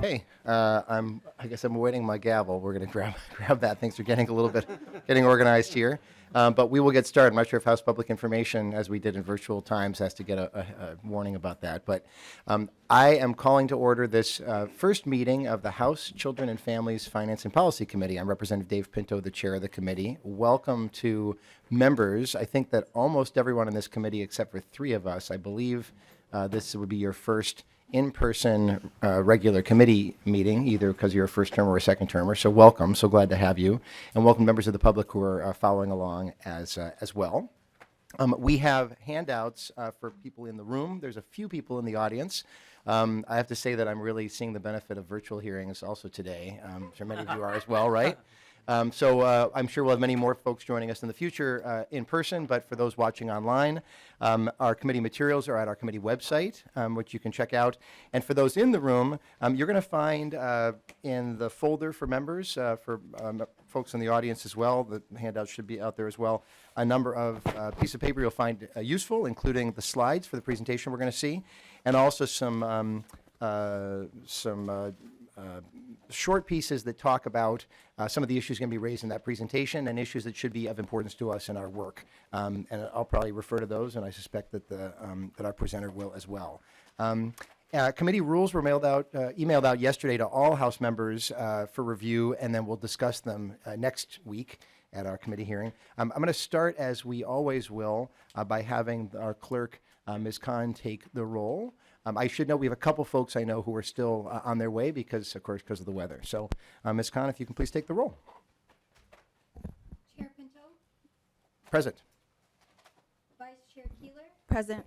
Hey, I guess I'm awaiting my gavel. We're going to grab that. Things are getting a little bit getting organized here. But we will get started. I'm not sure if House Public Information, as we did in virtual times, has to get a warning about that. But I am calling to order this first meeting of the House Children and Families Finance and Policy Committee. I'm Representative Dave Pinto, the chair of the committee. Welcome to members. I think that almost everyone in this committee, except for three of us, I believe this would be your first in-person regular committee meeting, either because you're a first term or a second termer. So welcome. So glad to have you. And welcome members of the public who are following along as well. We have handouts for people in the room. There's a few people in the audience. I have to say that I'm really seeing the benefit of virtual hearings also today. I'm sure many of you are as well, right? So I'm sure we'll have many more folks joining us in the future in person, but for those watching online, our committee materials are at our committee website, which you can check out. And for those in the room, you're going to find in the folder for members, for folks in the audience as well, the handouts should be out there as well, a number of pieces of paper you'll find useful, including the slides for the presentation we're going to see, and also some short pieces that talk about some of the issues going to be raised in that presentation and issues that should be of importance to us in our work. And I'll probably refer to those, and I suspect that that our presenter will as well. Committee rules were emailed out yesterday to all House members for review, and then we'll discuss them next week at our committee hearing. I'm going to start, as we always will, by having our clerk, Ms. Khan, take the roll. I should note we have a couple folks I know who are still on their way because, of course, because of the weather. So, Ms. Khan, if you can please take the roll. Chair Pinto. Present. Vice Chair Keeler. Present.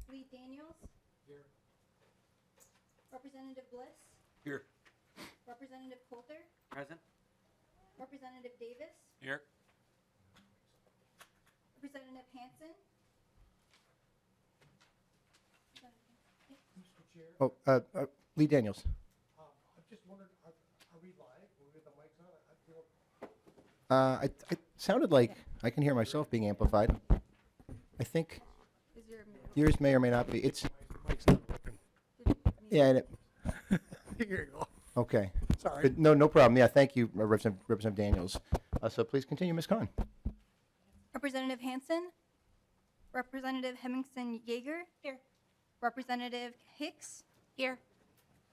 Lee Daniels. Here. Representative Bliss. Here. Representative Coulter. Present. Representative Davis. Here. Representative Hanson. Mr. Chair, Oh, Lee Daniels. I just wondered, are we live? Will we get the mics on? It sounded like I can hear myself being amplified. I think Is your yours may or may not be. It's Mic's not working. yeah. And Here you go. okay. Sorry. Good. No problem. Yeah. Thank you, Representative Daniels. So please continue, Ms. Khan. Representative Hanson. Representative Hemmingson Yeager. Here. Representative Hicks. Here.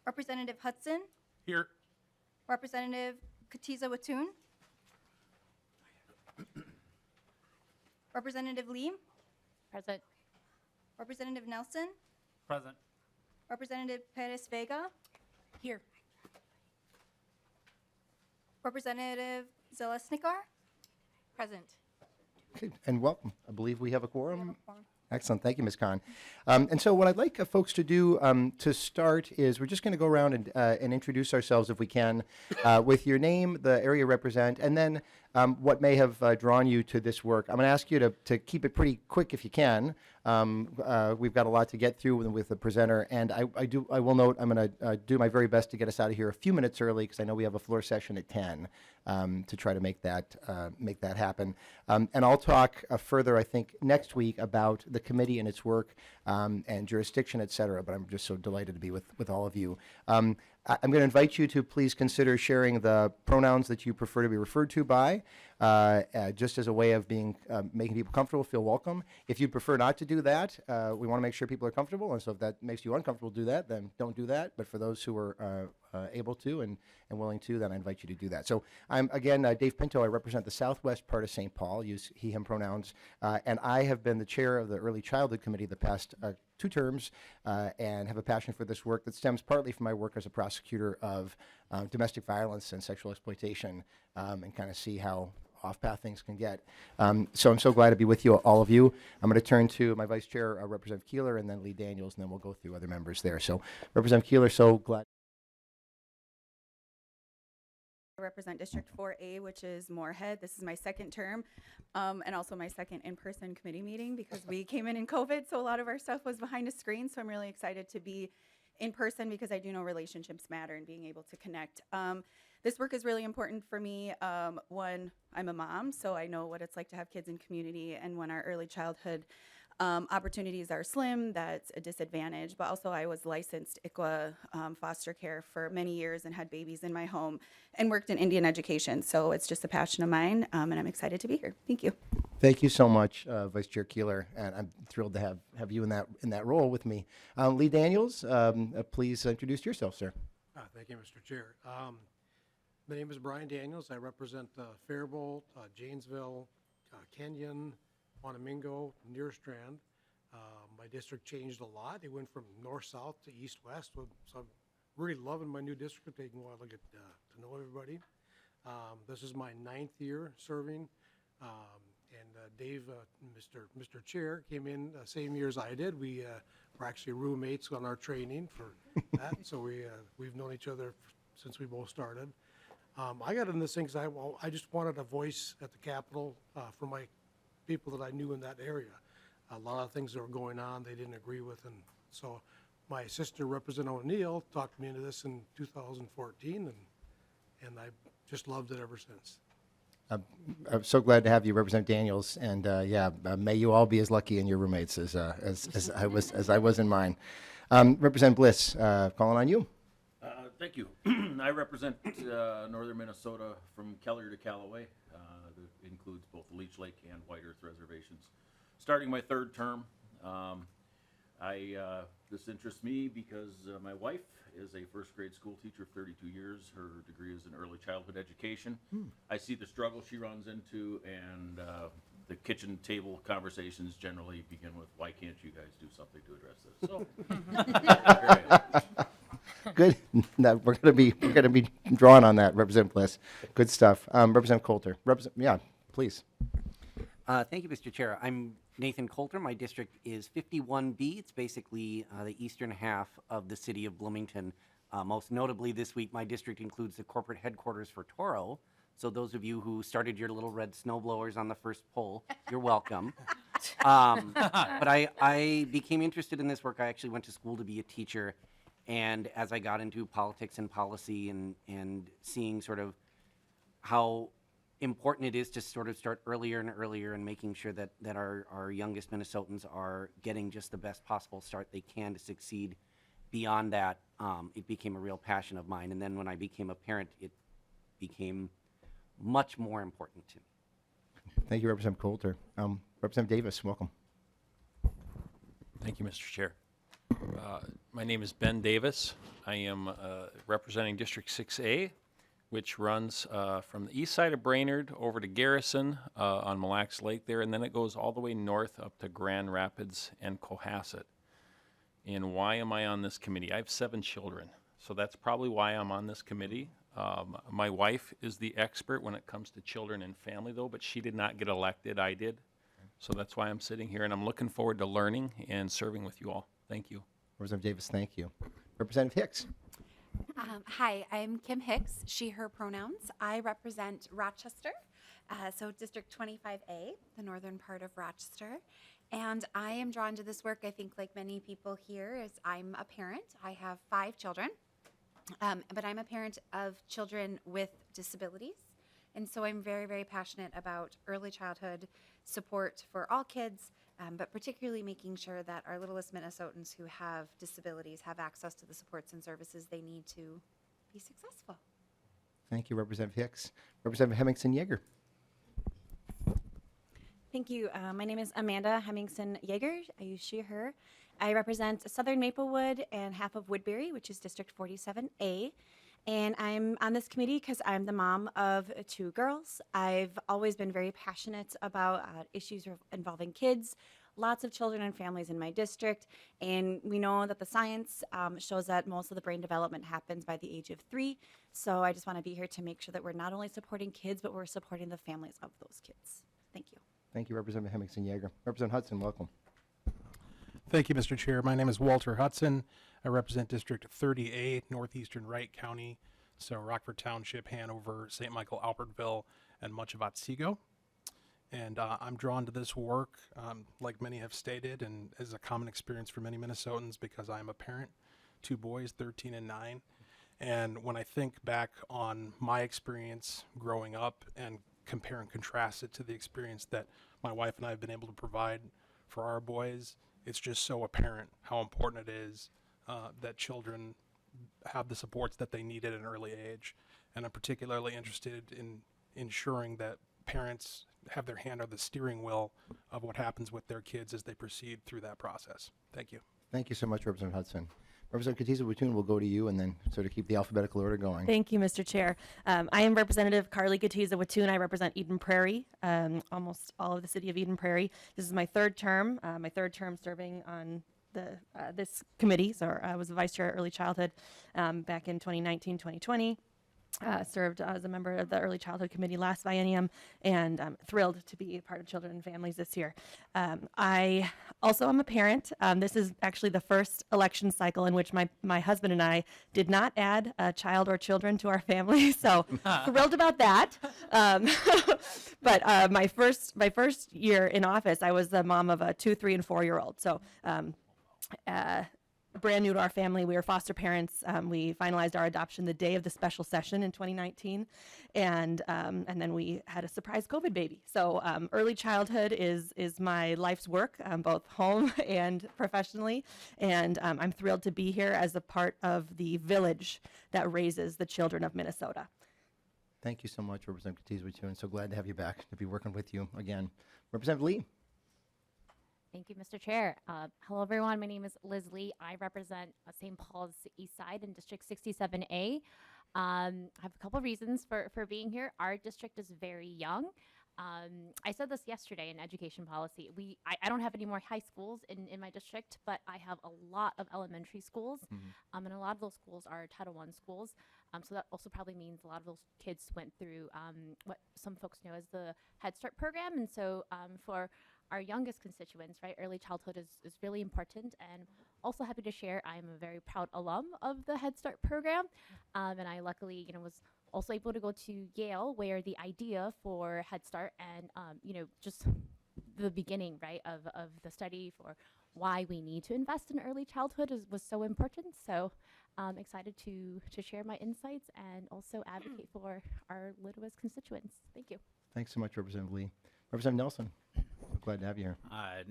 Representative Hudson. Here. Representative Katiza Watun. Representative Lee. Present. Representative Nelson. Present. Representative Perez Vega. Here. Representative Zelesnikar. Present. Okay. And welcome. I believe we have a quorum. Excellent. Thank you, Ms. Khan. And so what I'd like folks to do to start is we're just going to go around and introduce ourselves, if we can, with your name, the area you represent, and then what may have drawn you to this work. I'm going to ask you to keep it pretty quick if you can. We've got a lot to get through with the presenter, and I will note I'm going to do my very best to get us out of here a few minutes early because I know we have a floor session at 10 to try to make that happen. And I'll talk further, I think, next week about the committee and its work and jurisdiction, et cetera, but I'm just so delighted to be with all of you. I'm going to invite you to please consider sharing the pronouns that you prefer to be referred to by, just as a way of making people comfortable, feel welcome. If you prefer not to do that, we want to make sure people are comfortable, and so if that makes you uncomfortable to do that, then don't do that. But for those who are able to and willing to, then I invite you to do that. So I'm, again, Dave Pinto. I represent the southwest part of St. Paul, use he, him pronouns, and I have been the chair of the Early Childhood Committee the past 2 terms and have a passion for this work that stems partly from my work as a prosecutor of domestic violence and sexual exploitation, and kind of see how off-path things can get. So I'm so glad to be with you, all of you. I'm going to turn to my vice chair, Representative Keeler, and then Lee Daniels, and then we'll go through other members there. So Representative Keeler, so glad. I represent District 4A, which is Moorhead. This is my second term, and also my second in-person committee meeting because we came in COVID, so a lot of our stuff was behind a screen. So I'm really excited to be in person because I do know relationships matter and being able to connect. This work is really important for me. One, I'm a mom, so I know what it's like to have kids in community, and when our early childhood Opportunities are slim, that's a disadvantage, but also I was licensed ICWA foster care for many years and had babies in my home and worked in Indian education. So it's just a passion of mine, and I'm excited to be here. Thank you. Thank you so much, Vice Chair Keeler, and I'm thrilled to have you in that role with me. Lee Daniels, please introduce yourself, sir. Thank you, Mr. Chair. My name is Brian Daniels. I represent Faribault, Janesville, Kenyon, Wanamingo, Nearstrand. My district changed a lot. It went from north-south to east-west, so I'm really loving my new district, taking a while to get to know everybody. This is my 9th year serving, and Dave, Mr. Chair, came in the same year as I did. We were actually roommates on our training for that, so we've known each other since we both started. I got in this thing because I just wanted a voice at the Capitol for my people that I knew in that area. A lot of things that were going on they didn't agree with, and so my sister, Representative O'Neill, talked me into this in 2014, and I just loved it ever since. I'm so glad to have you, Representative Daniels, and may you all be as lucky in your roommates as I was in mine. Representative Bliss, calling on you. Thank you. I represent northern Minnesota from Keller to Callaway. That includes both the Leech Lake and White Earth reservations. Starting my 3rd term, this interests me because my wife is a 1st grade school teacher of 32 years. Her degree is in early childhood education. I see the struggle she runs into, and the kitchen table conversations generally begin with, "Why can't you guys do something to address this?" So, Good. No, we're gonna be drawn on that, Representative Bliss. Good stuff. Representative Coulter. Please. Thank you, Mr. Chair. I'm Nathan Coulter. My district is 51B. It's basically the eastern half of the city of Bloomington. Most notably this week, my district includes the corporate headquarters for Toro. So those of you who started your little red snowblowers on the first poll, you're welcome. But I became interested in this work. I actually went to school to be a teacher. And as I got into politics and policy and seeing sort of how important it is to sort of start earlier and earlier and making sure that our youngest Minnesotans are getting just the best possible start they can to succeed. Beyond that, it became a real passion of mine. And then when I became a parent, it became much more important to me. Thank you, Representative Coulter. Representative Davis, welcome. Thank you, Mr. Chair. My name is Ben Davis. I am representing District 6A, which runs from the east side of Brainerd over to Garrison on Mille Lacs Lake there, and then it goes all the way north up to Grand Rapids and Cohasset. And why am I on this committee? I have 7 children, so that's probably why I'm on this committee. My wife is the expert when it comes to children and family, though, but she did not get elected. I did. So that's why I'm sitting here, and I'm looking forward to learning and serving with you all. Thank you. Representative Davis, thank you. Representative Hicks. Hi, I'm Kim Hicks, she, her pronouns. I represent Rochester, so District 25A, the northern part of Rochester. And I am drawn to this work, I think like many people here, as I'm a parent. I have 5 children, but I'm a parent of children with disabilities. And so I'm very, very passionate about early childhood support for all kids, but particularly making sure that our littlest Minnesotans who have disabilities have access to the supports and services they need to be successful. Thank you, Representative Hicks. Representative Hemmingson-Yeager. Thank you. My name is Amanda Hemmingson-Yeager. I use she, her. I represent Southern Maplewood and half of Woodbury, which is District 47A. And I'm on this committee because I'm the mom of 2 girls. I've always been very passionate about issues involving kids, lots of children and families in my district. And we know that the science shows that most of the brain development happens by the age of 3. So I just want to be here to make sure that we're not only supporting kids, but we're supporting the families of those kids. Thank you. Thank you, Representative Hemmingson-Yeager. Representative Hudson, welcome. Thank you, Mr. Chair. My name is Walter Hudson. I represent District 38, Northeastern Wright County, so Rockford Township, Hanover, St. Michael, Albertville, and much of Otsego. And I'm drawn to this work, like many have stated, and is a common experience for many Minnesotans because I'm a parent, 2 boys, 13 and 9. And when I think back on my experience growing up and compare and contrast it to the experience that my wife and I have been able to provide for our boys, it's just so apparent how important it is that children have the supports that they need at an early age. And I'm particularly interested in ensuring that parents have their hand on the steering wheel of what happens with their kids as they proceed through that process. Thank you. Thank you so much, Representative Hudson. Representative Katiza-Watun, we'll go to you and then sort of keep the alphabetical order going. Thank you, Mr. Chair. I am Representative Carly Katiza-Watun. I represent Eden Prairie, almost all of the city of Eden Prairie. This is my third term serving on this committee. So I was the vice chair at early childhood back in 2019, 2020. Served as a member of the Early Childhood Committee last biennium, and I'm thrilled to be a part of Children and Families this year. I also am a parent. This is actually the first election cycle in which my husband and I did not add a child or children to our family, so thrilled about that. But my first year in office, I was the mom of a 2-, 3-, and 4-year-old. So brand new to our family. We were foster parents. We finalized our adoption the day of the special session in 2019, and then we had a surprise COVID baby. So early childhood is my life's work, both home and professionally, and I'm thrilled to be here as a part of the village that raises the children of Minnesota. Thank you so much, Representative Katiza-Watun. So glad to have you back, to be working with you again. Representative Lee. Thank you, Mr. Chair. Hello, everyone. My name is Liz Lee. I represent St. Paul's East Side in District 67A. I have a couple reasons for being here. Our district is very young. I said this yesterday in education policy. I don't have any more high schools in my district, but I have a lot of elementary schools, and a lot of those schools are Title I schools. So that also probably means a lot of those kids went through what some folks know as the Head Start program. And so for our youngest constituents, right, early childhood is really important. And also happy to share, I'm a very proud alum of the Head Start program. And I luckily, was also able to go to Yale, where the idea for Head Start and, just the beginning, right, of the study for why we need to invest in early childhood was so important. So I'm excited to share my insights and also advocate for our littlest constituents. Thank you. Thanks so much, Representative Lee. Representative Nelson. Glad to have you here.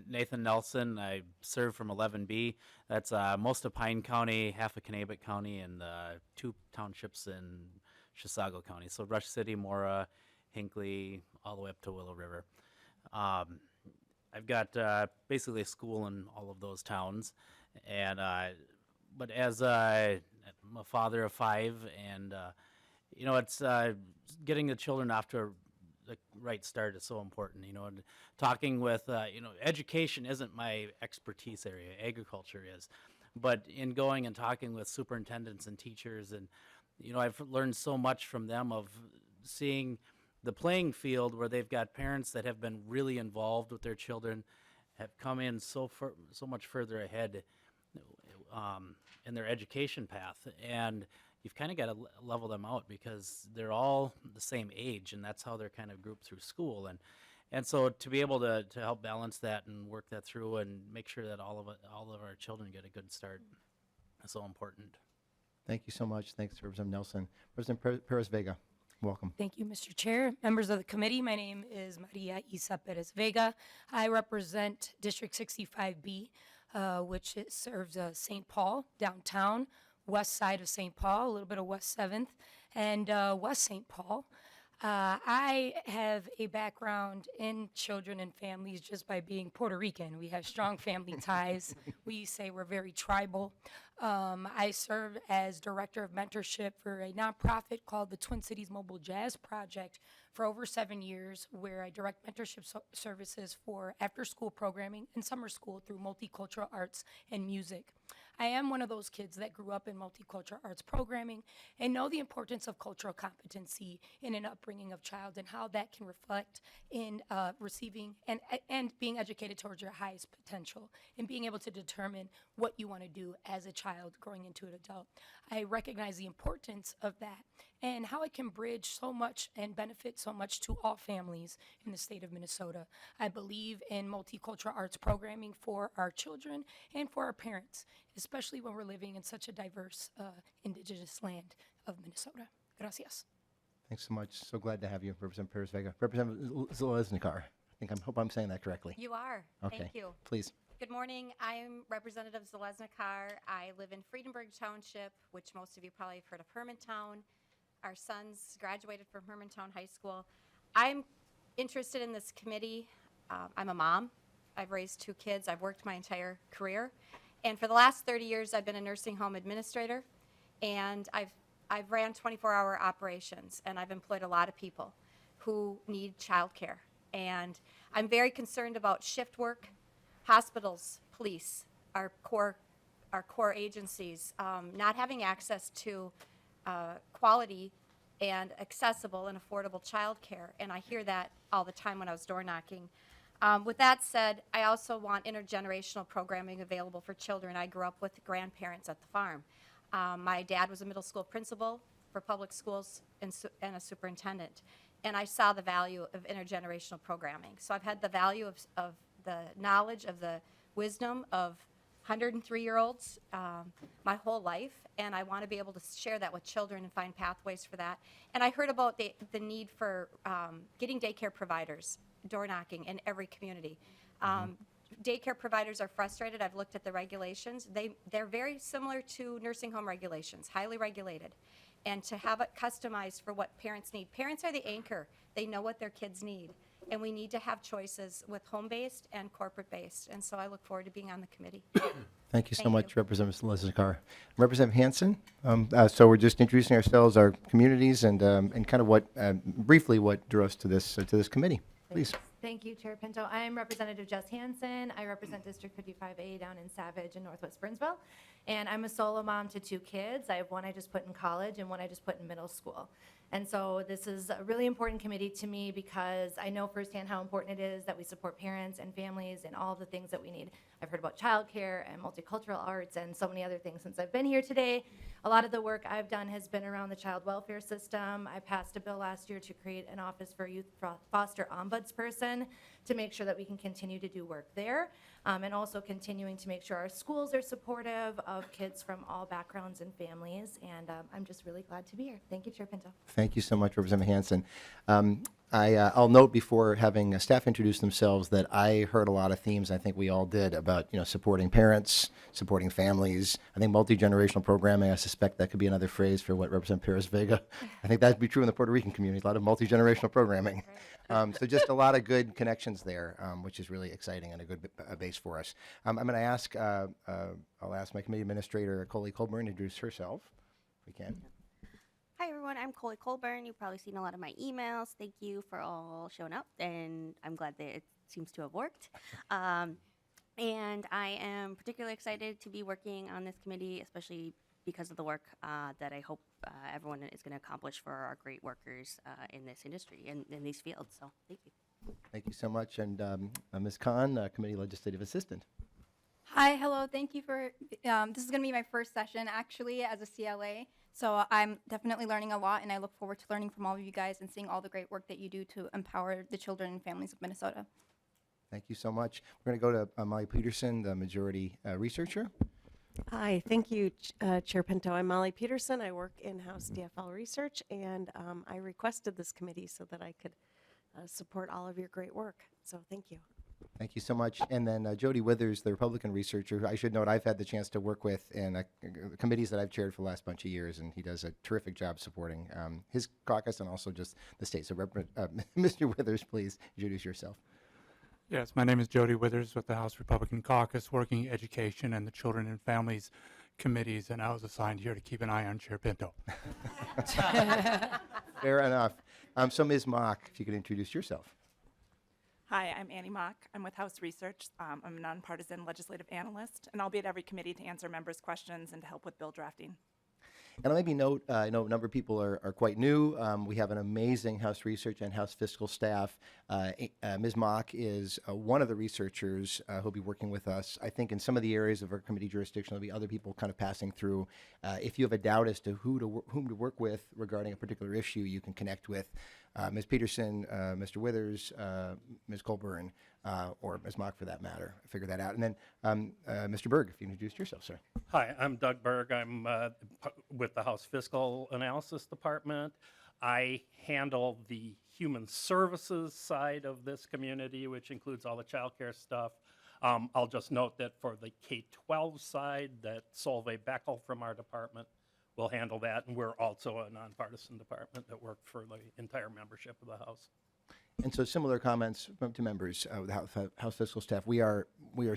Nathan Nelson. I serve from 11B. That's most of Pine County, half of Kanabec County, and 2 townships in Chisago County. So Rush City, Mora, Hinckley, all the way up to Willow River. I've got basically a school in all of those towns, and but as I'm a father of 5, and it's getting the children off to the right start is so important. And talking with education isn't my expertise area, agriculture is, but in going and talking with superintendents and teachers, and I've learned so much from them of seeing the playing field where they've got parents that have been really involved with their children, have come in so much further ahead in their education path, and you've kind of got to level them out because they're all the same age, and that's how they're kind of grouped through school, and so to be able to help balance that and work that through and make sure that all of our children get a good start is so important. Thank you so much. Thanks, Representative Nelson. President Perez Vega, welcome. Thank you, Mr. Chair. Members of the committee, my name is Maria Isa Perez Vega. I represent District 65B, which serves St. Paul, downtown, west side of St. Paul, a little bit of West 7th, and West St. Paul. I have a background in children and families just by being Puerto Rican. We have strong family ties. We say we're very tribal. I served as director of mentorship for a nonprofit called the Twin Cities Mobile Jazz Project for over 7 years, where I direct mentorship services for after-school programming and summer school through multicultural arts and music. I am one of those kids that grew up in multicultural arts programming and know the importance of cultural competency in an upbringing of child and how that can reflect in receiving and being educated towards your highest potential and being able to determine what you want to do as a child growing into an adult. I recognize the importance of that and how it can bridge so much and benefit so much to all families in the state of Minnesota. I believe in multicultural arts programming for our children and for our parents, especially when we're living in such a diverse indigenous land of Minnesota. Gracias. Thanks so much. So glad to have you, Representative Perez Vega. Representative Zalesnikar. Hope I'm saying that correctly. You are. Okay. Thank you. Please. Good morning. I'm Representative Zalesna Carr. I live in Friedenberg Township, which most of you probably have heard of Hermantown. Our sons graduated from Hermantown High School. I'm interested in this committee. I'm a mom. I've raised 2 kids. I've worked my entire career. And for the last 30 years, I've been a nursing home administrator. And I've ran 24-hour operations, and I've employed a lot of people who need childcare. And I'm very concerned about shift work. Hospitals, police, our core agencies, not having access to quality and accessible and affordable childcare. And I hear that all the time when I was door knocking. With that said, I also want intergenerational programming available for children. I grew up with grandparents at the farm. My dad was a middle school principal for public schools and a superintendent. And I saw the value of intergenerational programming. So I've had the value of the knowledge, of the wisdom of 103-year-olds my whole life, and I want to be able to share that with children and find pathways for that. And I heard about the need for getting daycare providers, door knocking in every community. Daycare providers are frustrated. I've looked at the regulations. They're very similar to nursing home regulations, highly regulated. And to have it customized for what parents need. Parents are the anchor. They know what their kids need. And we need to have choices with home-based and corporate-based. And so I look forward to being on the committee. Thank you so Thank much, you. Representative Lesnar. Representative Hanson. So we're just introducing ourselves, our communities, and kind of what briefly what drew us to this committee. Please. Thank you, Chair Pinto. I'm Representative Jess Hansen. I represent District 55A down in Savage in Northwest Burnsville. And I'm a solo mom to 2 kids. I have one I just put in college and one I just put in middle school. And so this is a really important committee to me because I know firsthand how important it is that we support parents and families and all the things that we need. I've heard about childcare and multicultural arts and so many other things since I've been here today. A lot of the work I've done has been around the child welfare system. I passed a bill last year to create an office for a youth foster ombudsperson to make sure that we can continue to do work there, and also continuing to make sure our schools are supportive of kids from all backgrounds and families. And I'm just really glad to be here. Thank you, Chair Pinto. Thank you so much, Representative Hanson. I'll note before having staff introduce themselves that I heard a lot of themes. I think we all did about supporting parents, supporting families. I think multi-generational programming. I suspect that could be another phrase for what Representative Perez Vega. I think that'd be true in the Puerto Rican community. A lot of multi-generational programming. So just a lot of good connections there, which is really exciting and a good base for us. I'm going to ask. I'll ask my committee administrator, Coley Colburn, to introduce herself, if we can. Hi everyone, I'm Coley Colburn. You've probably seen a lot of my emails. Thank you for all showing up, and I'm glad that it seems to have worked. And I am particularly excited to be working on this committee, especially because of the work that I hope everyone is going to accomplish for our great workers in this industry and in these fields. So thank you. Thank you so much. And Ms. Khan, Committee Legislative Assistant. Hi, hello. Thank you for, this is going to be my first session actually as a CLA. So I'm definitely learning a lot, and I look forward to learning from all of you guys and seeing all the great work that you do to empower the children and families of Minnesota. Thank you so much. We're going to go to Molly Peterson, the majority researcher. Hi, thank you, Chair Pinto. I'm Molly Peterson. I work in-house DFL research, and I requested this committee so that I could support all of your great work. So thank you. Thank you so much. And then Jody Withers, the Republican researcher, who I should note I've had the chance to work with in committees that I've chaired for the last bunch of years, and he does a terrific job supporting his caucus and also just the state. So Mr. Withers, please introduce yourself. Yes, my name is Jody Withers with the House Republican Caucus, working education and the Children and Families Committees, and I was assigned here to keep an eye on Chair Pinto. Fair enough. So Ms. Mock, if you could introduce yourself. Hi, I'm Annie Mock. I'm with House Research. I'm a nonpartisan legislative analyst, and I'll be at every committee to answer members' questions and to help with bill drafting. And I'll maybe note, I know a number of people are quite new. We have an amazing House Research and House Fiscal staff. Ms. Mock is one of the researchers who'll be working with us. I think in some of the areas of our committee jurisdiction, there'll be other people kind of passing through. If you have a doubt as to whom to work with regarding a particular issue, you can connect with Ms. Peterson, Mr. Withers, Ms. Colburn, or Ms. Mock for that matter. Figure that out. And then Mr. Berg, if you introduce yourself, sir. Hi, I'm Doug Berg. I'm with the House Fiscal Analysis Department. I handle the human services side of this community, which includes all the childcare stuff. I'll just note that for the K-12 side, that Solveig Beckel from our department will handle that, and we're also a nonpartisan department that work for the entire membership of the House. And so similar comments to members of the House fiscal staff. We are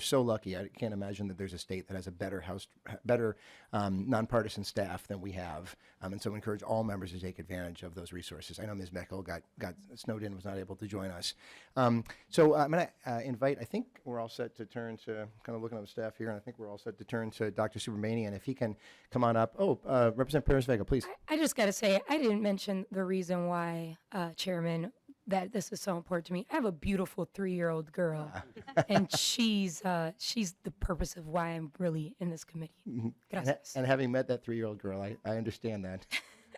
so lucky. I can't imagine that there's a state that has a better nonpartisan staff than we have. And so encourage all members to take advantage of those resources. I know Ms. Beckel got snowed in, was not able to join us. So I'm going to invite, I think we're all set to turn to, kind of looking at the staff here, and I think we're all set to turn to Dr. Subrahmanian. If he can come on up. Oh, Representative Perez-Vega, please. I just got to say, I didn't mention the reason why, Chairman, that this is so important to me. I have a beautiful 3-year-old girl, and she's the purpose of why I'm really in this committee. Gracias. And having met that 3-year-old girl, I understand that.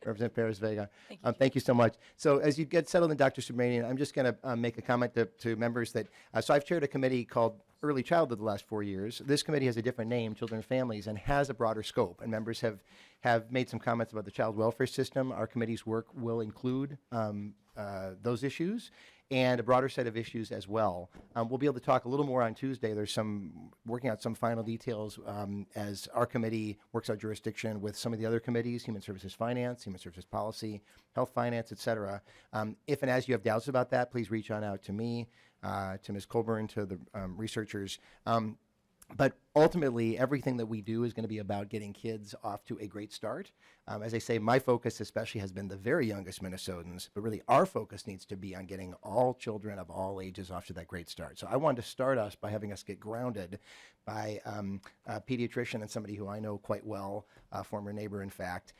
Representative Perez-Vega. Thank you so much. So as you get settled in, Dr. Subrahmanian, I'm just going to make a comment to members that, so I've chaired a committee called Early Childhood the last 4 years. This committee has a different name, Children and Families, and has a broader scope. And members have made some comments about the child welfare system. Our committee's work will include those issues and a broader set of issues as well. We'll be able to talk a little more on Tuesday. There's working out some final details as our committee works out jurisdiction with some of the other committees, Human Services Finance, Human Services Policy, Health Finance, et cetera. If and as you have doubts about that, please reach on out to me, to Ms. Colburn, to the researchers. But ultimately, everything that we do is going to be about getting kids off to a great start. As I say, my focus especially has been the very youngest Minnesotans, but really our focus needs to be on getting all children of all ages off to that great start. So I wanted to start us by having us get grounded by a pediatrician and somebody who I know quite well, a former neighbor, in fact,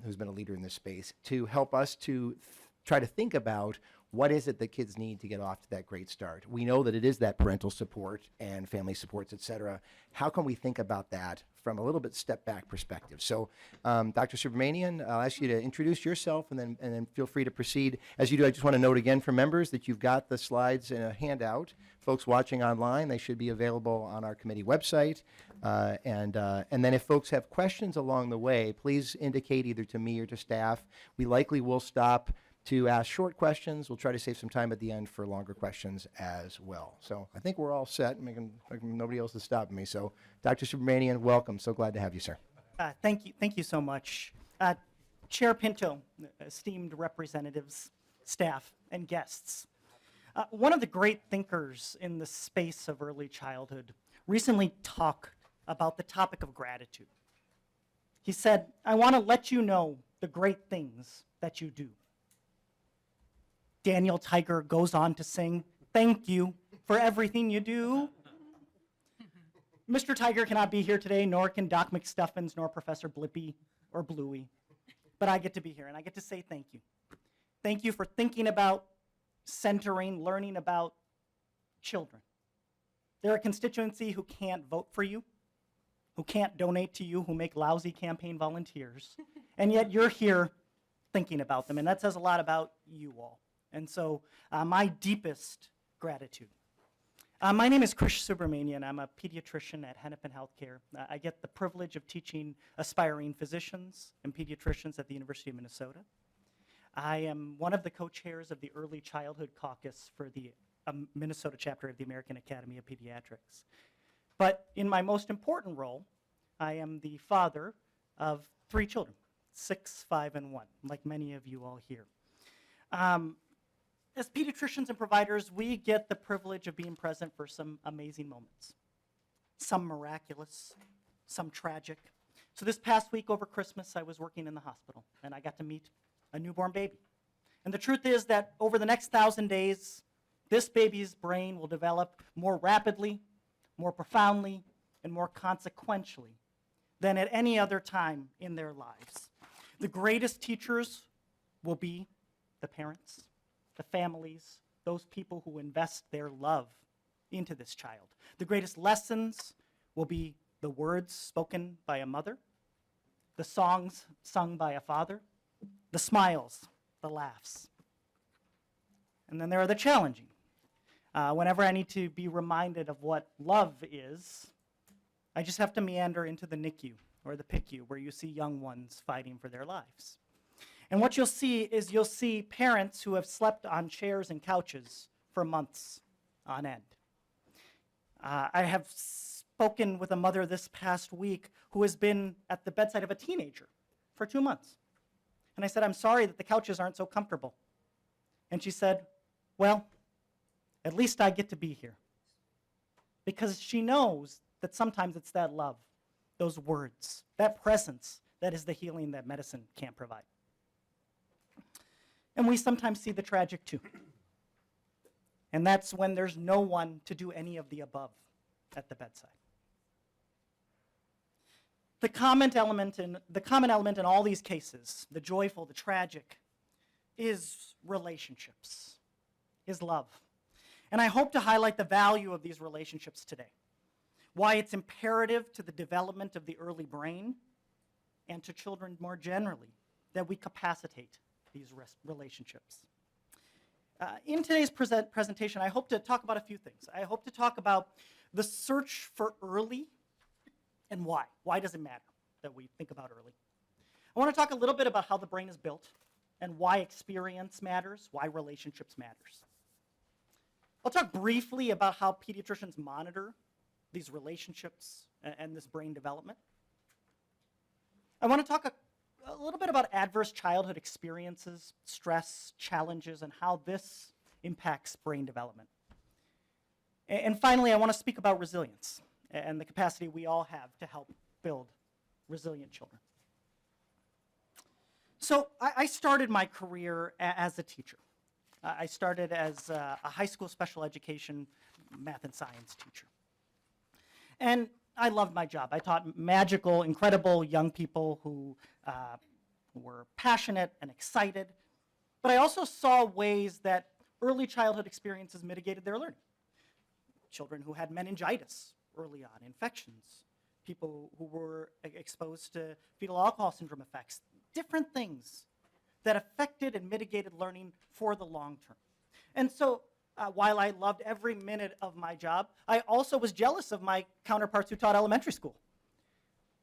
who's been a leader in this space, to help us to try to think about what is it that kids need to get off to that great start. We know that it is that parental support and family supports, et cetera. How can we think about that from a little bit step back perspective? So Dr. Subrahmanian, I'll ask you to introduce yourself and then feel free to proceed. As you do, I just want to note again for members that you've got the slides in a handout. Folks watching online, they should be available on our committee website. And then if folks have questions along the way, please indicate either to me or to staff. We likely will stop to ask short questions. We'll try to save some time at the end for longer questions as well. So I think we're all set. Nobody else is stopping me. So Dr. Subrahmanian, welcome. So glad to have you, sir. Thank you so much. Chair Pinto, esteemed representatives, staff, and guests. One of the great thinkers in the space of early childhood recently talked about the topic of gratitude. He said, "I want to let you know the great things that you do." Daniel Tiger goes on to sing, "Thank you for everything you do." Mr. Tiger cannot be here today, nor can Doc McStuffins, nor Professor Blippy or Bluey. But I get to be here, and I get to say thank you. Thank you for thinking about, centering, learning about children. They're a constituency who can't vote for you, who can't donate to you, who make lousy campaign volunteers, and yet you're here thinking about them, and that says a lot about you all. And so my deepest gratitude. My name is Krish Subrahmanian. I'm a pediatrician at Hennepin Healthcare. I get the privilege of teaching aspiring physicians and pediatricians at the University of Minnesota. I am one of the co-chairs of the Early Childhood Caucus for the Minnesota chapter of the American Academy of Pediatrics. But in my most important role, I am the father of 3 children, 6, 5, and 1, like many of you all here. As pediatricians and providers, we get the privilege of being present for some amazing moments. Some miraculous, some tragic. So this past week over Christmas, I was working in the hospital, and I got to meet a newborn baby. And the truth is that over the next 1,000 days, this baby's brain will develop more rapidly, more profoundly, and more consequentially than at any other time in their lives. The greatest teachers will be the parents, the families, those people who invest their love into this child. The greatest lessons will be the words spoken by a mother, the songs sung by a father, the smiles, the laughs. And then there are the challenging. Whenever I need to be reminded of what love is, I just have to meander into the NICU or the PICU where you see young ones fighting for their lives. And what you'll see is you'll see parents who have slept on chairs and couches for months on end. I have spoken with a mother this past week who has been at the bedside of a teenager for 2 months. And I said, I'm sorry that the couches aren't so comfortable. And she said, well, at least I get to be here. Because she knows that sometimes it's that love, those words, that presence, that is the healing that medicine can't provide. And we sometimes see the tragic too. And that's when there's no one to do any of the above at the bedside. The common element in all these cases, the joyful, the tragic, is relationships, is love. And I hope to highlight the value of these relationships today, why it's imperative to the development of the early brain and to children more generally that we capacitate these relationships. In today's presentation, I hope to talk about a few things. I hope to talk about the search for early and why. Why does it matter that we think about early? I want to talk a little bit about how the brain is built and why experience matters, why relationships matters. I'll talk briefly about how pediatricians monitor these relationships and this brain development. I want to talk a little bit about adverse childhood experiences, stress, challenges, and how this impacts brain development. And finally, I want to speak about resilience and the capacity we all have to help build resilient children. So I started my career as a teacher. I started as a high school special education math and science teacher. And I loved my job. I taught magical, incredible young people who were passionate and excited. But I also saw ways that early childhood experiences mitigated their learning. Children who had meningitis early on, infections, people who were exposed to fetal alcohol syndrome effects, different things that affected and mitigated learning for the long term. And so while I loved every minute of my job, I also was jealous of my counterparts who taught elementary school.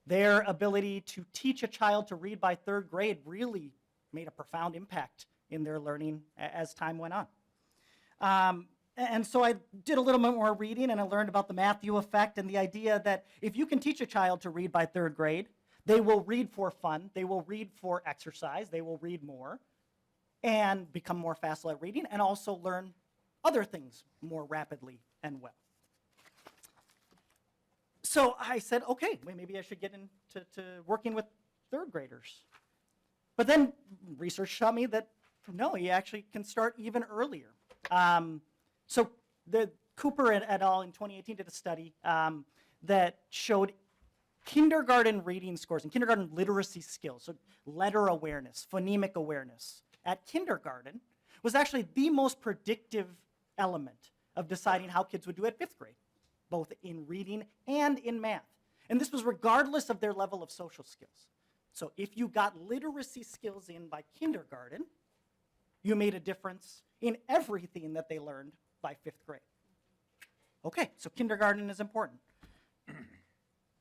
Their ability to teach a child to read by third grade really made a profound impact in their learning as time went on. And so I did a little bit more reading, and I learned about the Matthew effect and the idea that if you can teach a child to read by third grade, they will read for fun, they will read for exercise, they will read more, and become more facile at reading, and also learn other things more rapidly and well. So I said, okay, maybe I should get into working with third graders. But then research showed me that no, you actually can start even earlier. So the Cooper et al. In 2018 did a study that showed kindergarten reading scores and kindergarten literacy skills, so letter awareness, phonemic awareness at kindergarten was actually the most predictive element of deciding how kids would do at 5th grade, both in reading and in math. And this was regardless of their level of social skills. So if you got literacy skills in by kindergarten, you made a difference in everything that they learned by 5th grade. Okay, so kindergarten is important.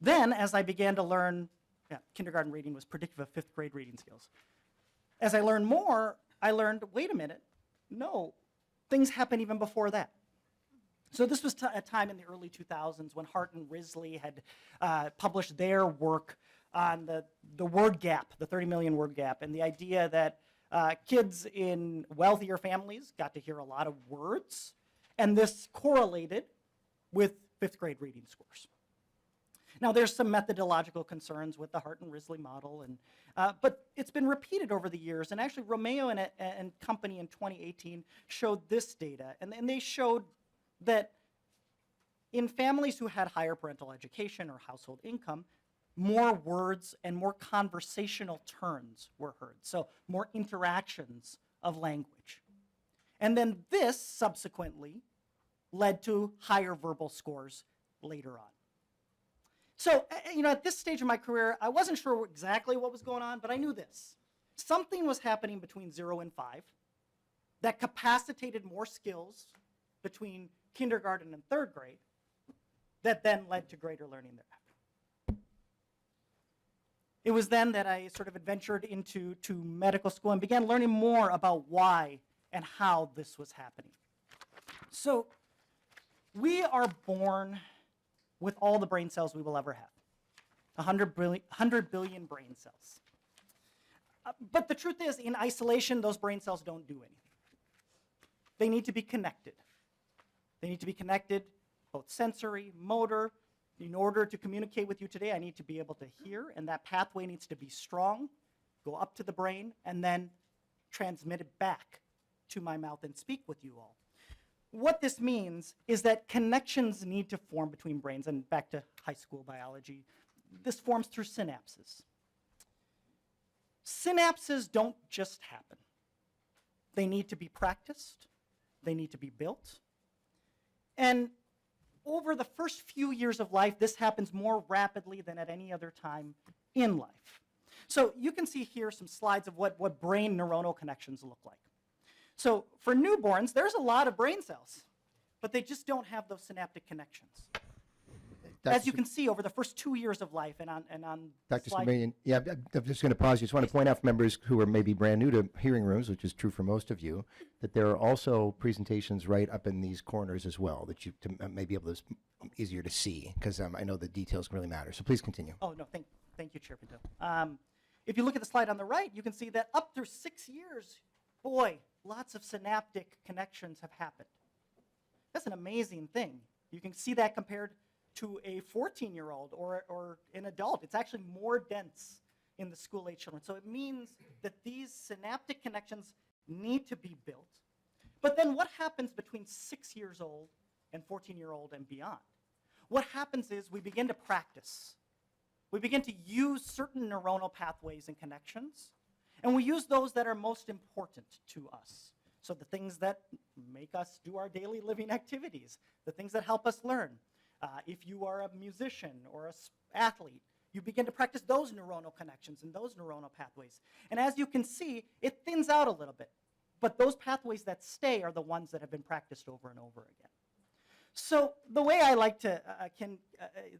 Then, as I began to learn, kindergarten reading was predictive of 5th grade reading skills. As I learned more, I learned, wait a minute, no, things happen even before that. So this was a time in the early 2000s when Hart and Risley had published their work on the word gap, the 30 million word gap, and the idea that kids in wealthier families got to hear a lot of words, and this correlated with 5th grade reading scores. Now, there's some methodological concerns with the Hart and Risley model, but it's been repeated over the years. And actually, Romeo and company in 2018 showed this data. And they showed that in families who had higher parental education or household income, more words and more conversational turns were heard. So more interactions of language. And then this subsequently led to higher verbal scores later on. So, at this stage of my career, I wasn't sure exactly what was going on, but I knew this. Something was happening between 0 and 5 that capacitated more skills between kindergarten and 3rd grade that then led to greater learning thereafter. It was then that I sort of adventured into medical school and began learning more about why and how this was happening. So we are born with all the brain cells we will ever have, 100 billion brain cells. But the truth is, in isolation, those brain cells don't do anything. They need to be connected. They need to be connected, both sensory, motor. In order to communicate with you today, I need to be able to hear, and that pathway needs to be strong, go up to the brain, and then transmit it back to my mouth and speak with you all. What this means is that connections need to form between brains, and back to high school biology, this forms through synapses. Synapses don't just happen. They need to be practiced, they need to be built, and over the first few years of life, this happens more rapidly than at any other time in life. So you can see here some slides of what brain neuronal connections look like. So for newborns, there's a lot of brain cells, but they just don't have those synaptic connections. As you can see, over the first 2 years of life, and on Dr. slide- Subrahmanian, yeah, I'm just going to pause. Just want to point out for members who are maybe brand new to hearing rooms, which is true for most of you, that there are also presentations right up in these corners as well that you may be able to easier to see, because I know the details really matter. So please continue. Oh, no, thank you, Chair Pinto. If you look at the slide on the right, you can see that up through 6 years, boy, lots of synaptic connections have happened. That's an amazing thing. You can see that compared to a 14-year-old or an adult. It's actually more dense in the school-age children. So it means that these synaptic connections need to be built. But then what happens between 6 years old and 14-year-old and beyond? What happens is we begin to practice. We begin to use certain neuronal pathways and connections, and we use those that are most important to us. So the things that make us do our daily living activities, the things that help us learn. If you are a musician or an athlete, you begin to practice those neuronal connections and those neuronal pathways. And as you can see, it thins out a little bit. But those pathways that stay are the ones that have been practiced over and over again. So the way I like to,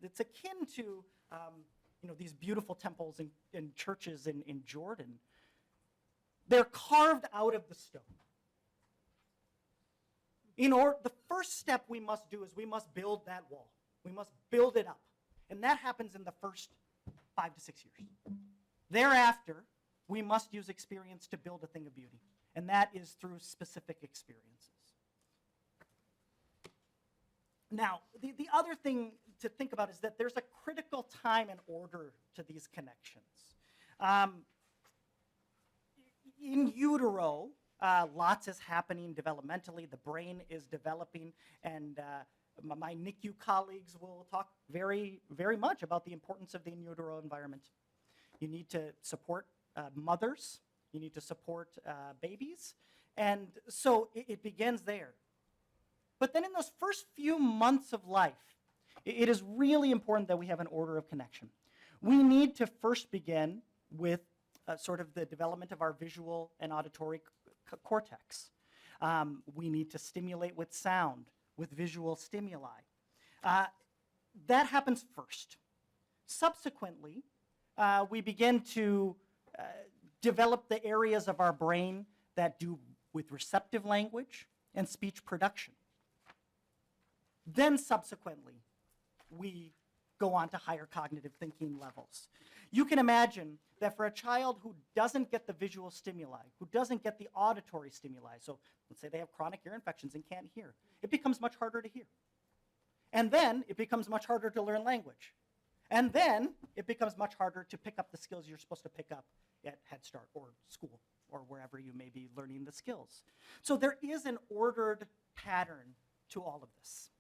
it's akin to these beautiful temples and churches in Jordan. They're carved out of the stone. The first step we must do is we must build that wall. We must build it up. And that happens in the first 5 to 6 years. Thereafter, we must use experience to build a thing of beauty. And that is through specific experiences. Now, the other thing to think about is that there's a critical time and order to these connections. In utero, lots is happening developmentally. The brain is developing, and my NICU colleagues will talk very, very much about the importance of the in utero environment. You need to support mothers. You need to support babies. And so it begins there. But then in those first few months of life, it is really important that we have an order of connection. We need to first begin with sort of the development of our visual and auditory cortex. We need to stimulate with sound, with visual stimuli. That happens first. Subsequently, we begin to develop the areas of our brain that do with receptive language and speech production. Then subsequently, we go on to higher cognitive thinking levels. You can imagine that for a child who doesn't get the visual stimuli, who doesn't get the auditory stimuli, so let's say they have chronic ear infections and can't hear, it becomes much harder to hear. And then it becomes much harder to learn language. And then it becomes much harder to pick up the skills you're supposed to pick up at Head Start or school or wherever you may be learning the skills. So there is an ordered pattern to all of this.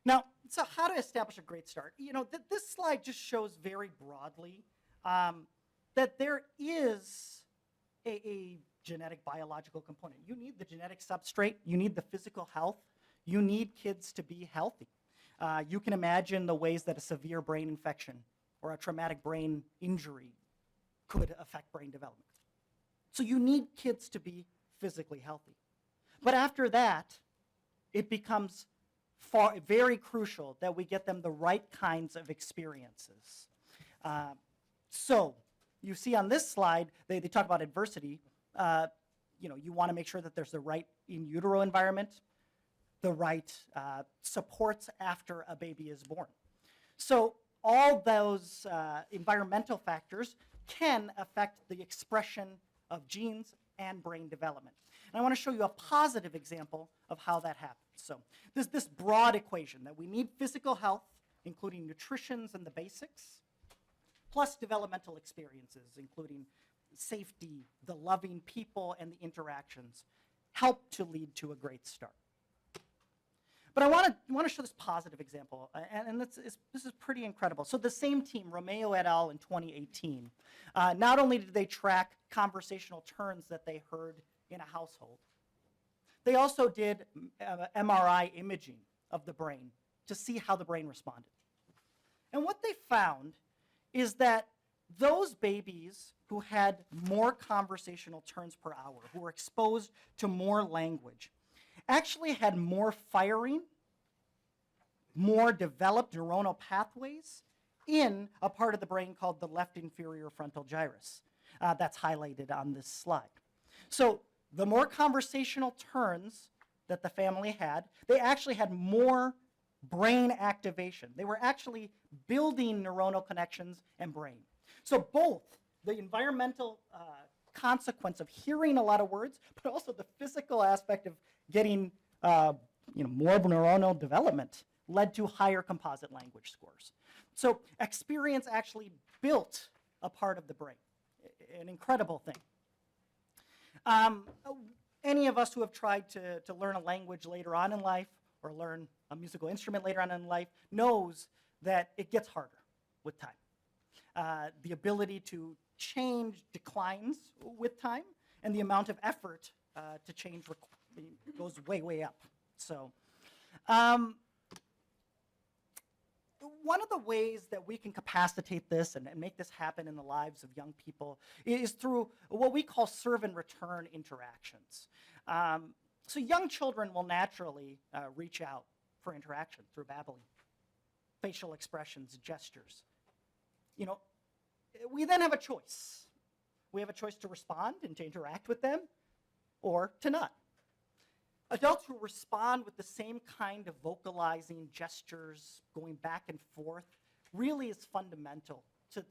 Now, so how to establish a great start? This slide just shows very broadly that there is a genetic biological component. You need the genetic substrate. You need the physical health. You need kids to be healthy. You can imagine the ways that a severe brain infection or a traumatic brain injury could affect brain development. So you need kids to be physically healthy. But after that, it becomes very crucial that we get them the right kinds of experiences. So you see on this slide, they talk about adversity. You want to make sure that there's the right in utero environment, the right supports after a baby is born. So all those environmental factors can affect the expression of genes and brain development. And I want to show you a positive example of how that happens. So this broad equation that we need physical health, including nutrition and the basics, plus developmental experiences, including safety, the loving people, and the interactions, help to lead to a great start. But I want to show this positive example, and this is pretty incredible. So the same team, Romeo et al. In 2018, not only did they track conversational turns that they heard in a household, they also did MRI imaging of the brain to see how the brain responded. And what they found is that those babies who had more conversational turns per hour, who were exposed to more language, actually had more firing, more developed neuronal pathways in a part of the brain called the left inferior frontal gyrus. That's highlighted on this slide. So the more conversational turns that the family had, they actually had more brain activation. They were actually building neuronal connections and brain. So both the environmental consequence of hearing a lot of words, but also the physical aspect of getting more neuronal development led to higher composite language scores. So experience actually built a part of the brain, an incredible thing. Any of us who have tried to learn a language later on in life or learn a musical instrument later on in life knows that it gets harder with time. The ability to change declines with time, and the amount of effort to change goes way, way up. So one of the ways that we can capacitate this and make this happen in the lives of young people is through what we call serve and return interactions. So young children will naturally reach out for interaction through babbling, facial expressions, gestures. We then have a choice. We have a choice to respond and to interact with them, or to not. Adults who respond with the same kind of vocalizing gestures, going back and forth, really is fundamental to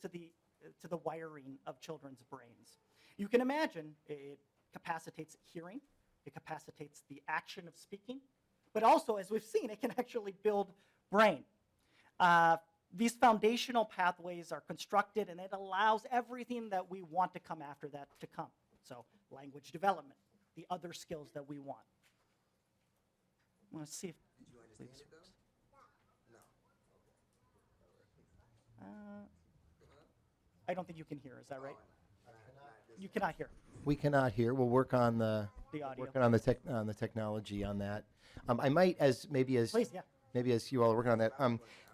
the wiring of children's brains. You can imagine it capacitates hearing, it capacitates the action of speaking, but also, as we've seen, it can actually build brain. These foundational pathways are constructed, and it allows everything that we want to come after that to come. So language development, the other skills that we want. Let's see if. Did you understand it though? No. I don't think you can hear. Is that right? You cannot hear. We cannot hear. We'll work on the audio. working on the technology on that. I might, Please, yeah. maybe as you all are working on that,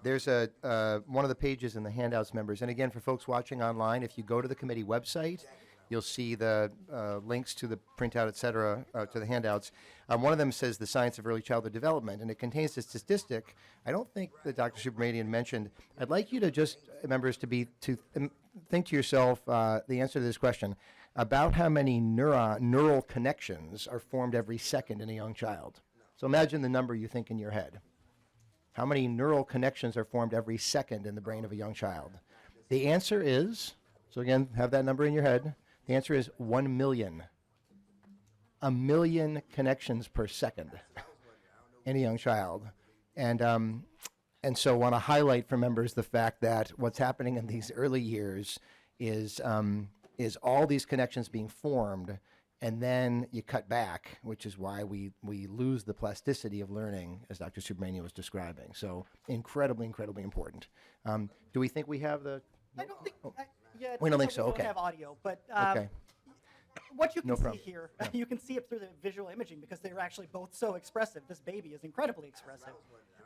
there's one of the pages in the handouts, members. And again, for folks watching online, if you go to the committee website, you'll see the links to the printout, et cetera, to the handouts. One of them says the science of early childhood development, and it contains a statistic I don't think that Dr. Subrahmanian mentioned. I'd like you to just, members, to think to yourself the answer to this question about how many neural connections are formed every second in a young child. So imagine the number you think in your head. How many neural connections are formed every second in the brain of a young child? The answer is, so again, have that number in your head. The answer is 1 million. 1 million connections per second in a young child. And so I want to highlight for members the fact that what's happening in these early years is all these connections being formed, and then you cut back, which is why we lose the plasticity of learning, as Dr. Subrahmanian was describing. So incredibly, incredibly important. Do we think we have the? I don't think. Yeah, we don't think so. We Okay. don't have audio, but Okay. what you can No see problem. here, you can see it through the visual imaging because they're actually both so expressive. This baby is incredibly expressive.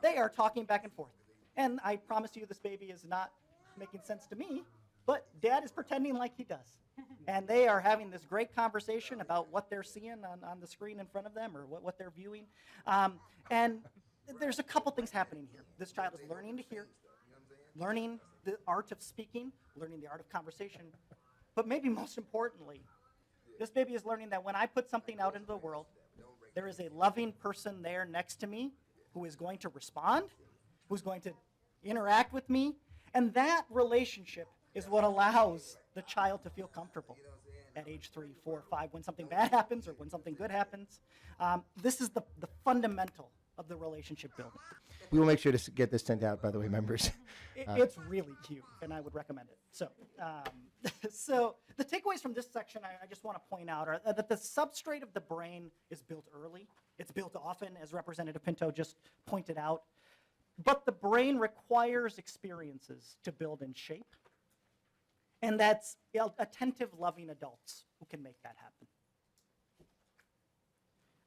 They are talking back and forth. And I promise you this baby is not making sense to me, but dad is pretending like he does. And they are having this great conversation about what they're seeing on the screen in front of them or what they're viewing. And there's a couple things happening here. This child is learning to hear, learning the art of speaking, learning the art of conversation, but maybe most importantly, this baby is learning that when I put something out into the world, there is a loving person there next to me who is going to respond, who's going to interact with me, and that relationship is what allows the child to feel comfortable at age 3, 4, 5, when something bad happens or when something good happens. This is the fundamental of the relationship building. We will make sure to get this sent out, by the way, members. It's really cute, and I would recommend it. So, so the takeaways from this section I just want to point out are that the substrate of the brain is built early. It's built often, as Representative Pinto just pointed out. But the brain requires experiences to build and shape. And that's attentive, loving adults who can make that happen.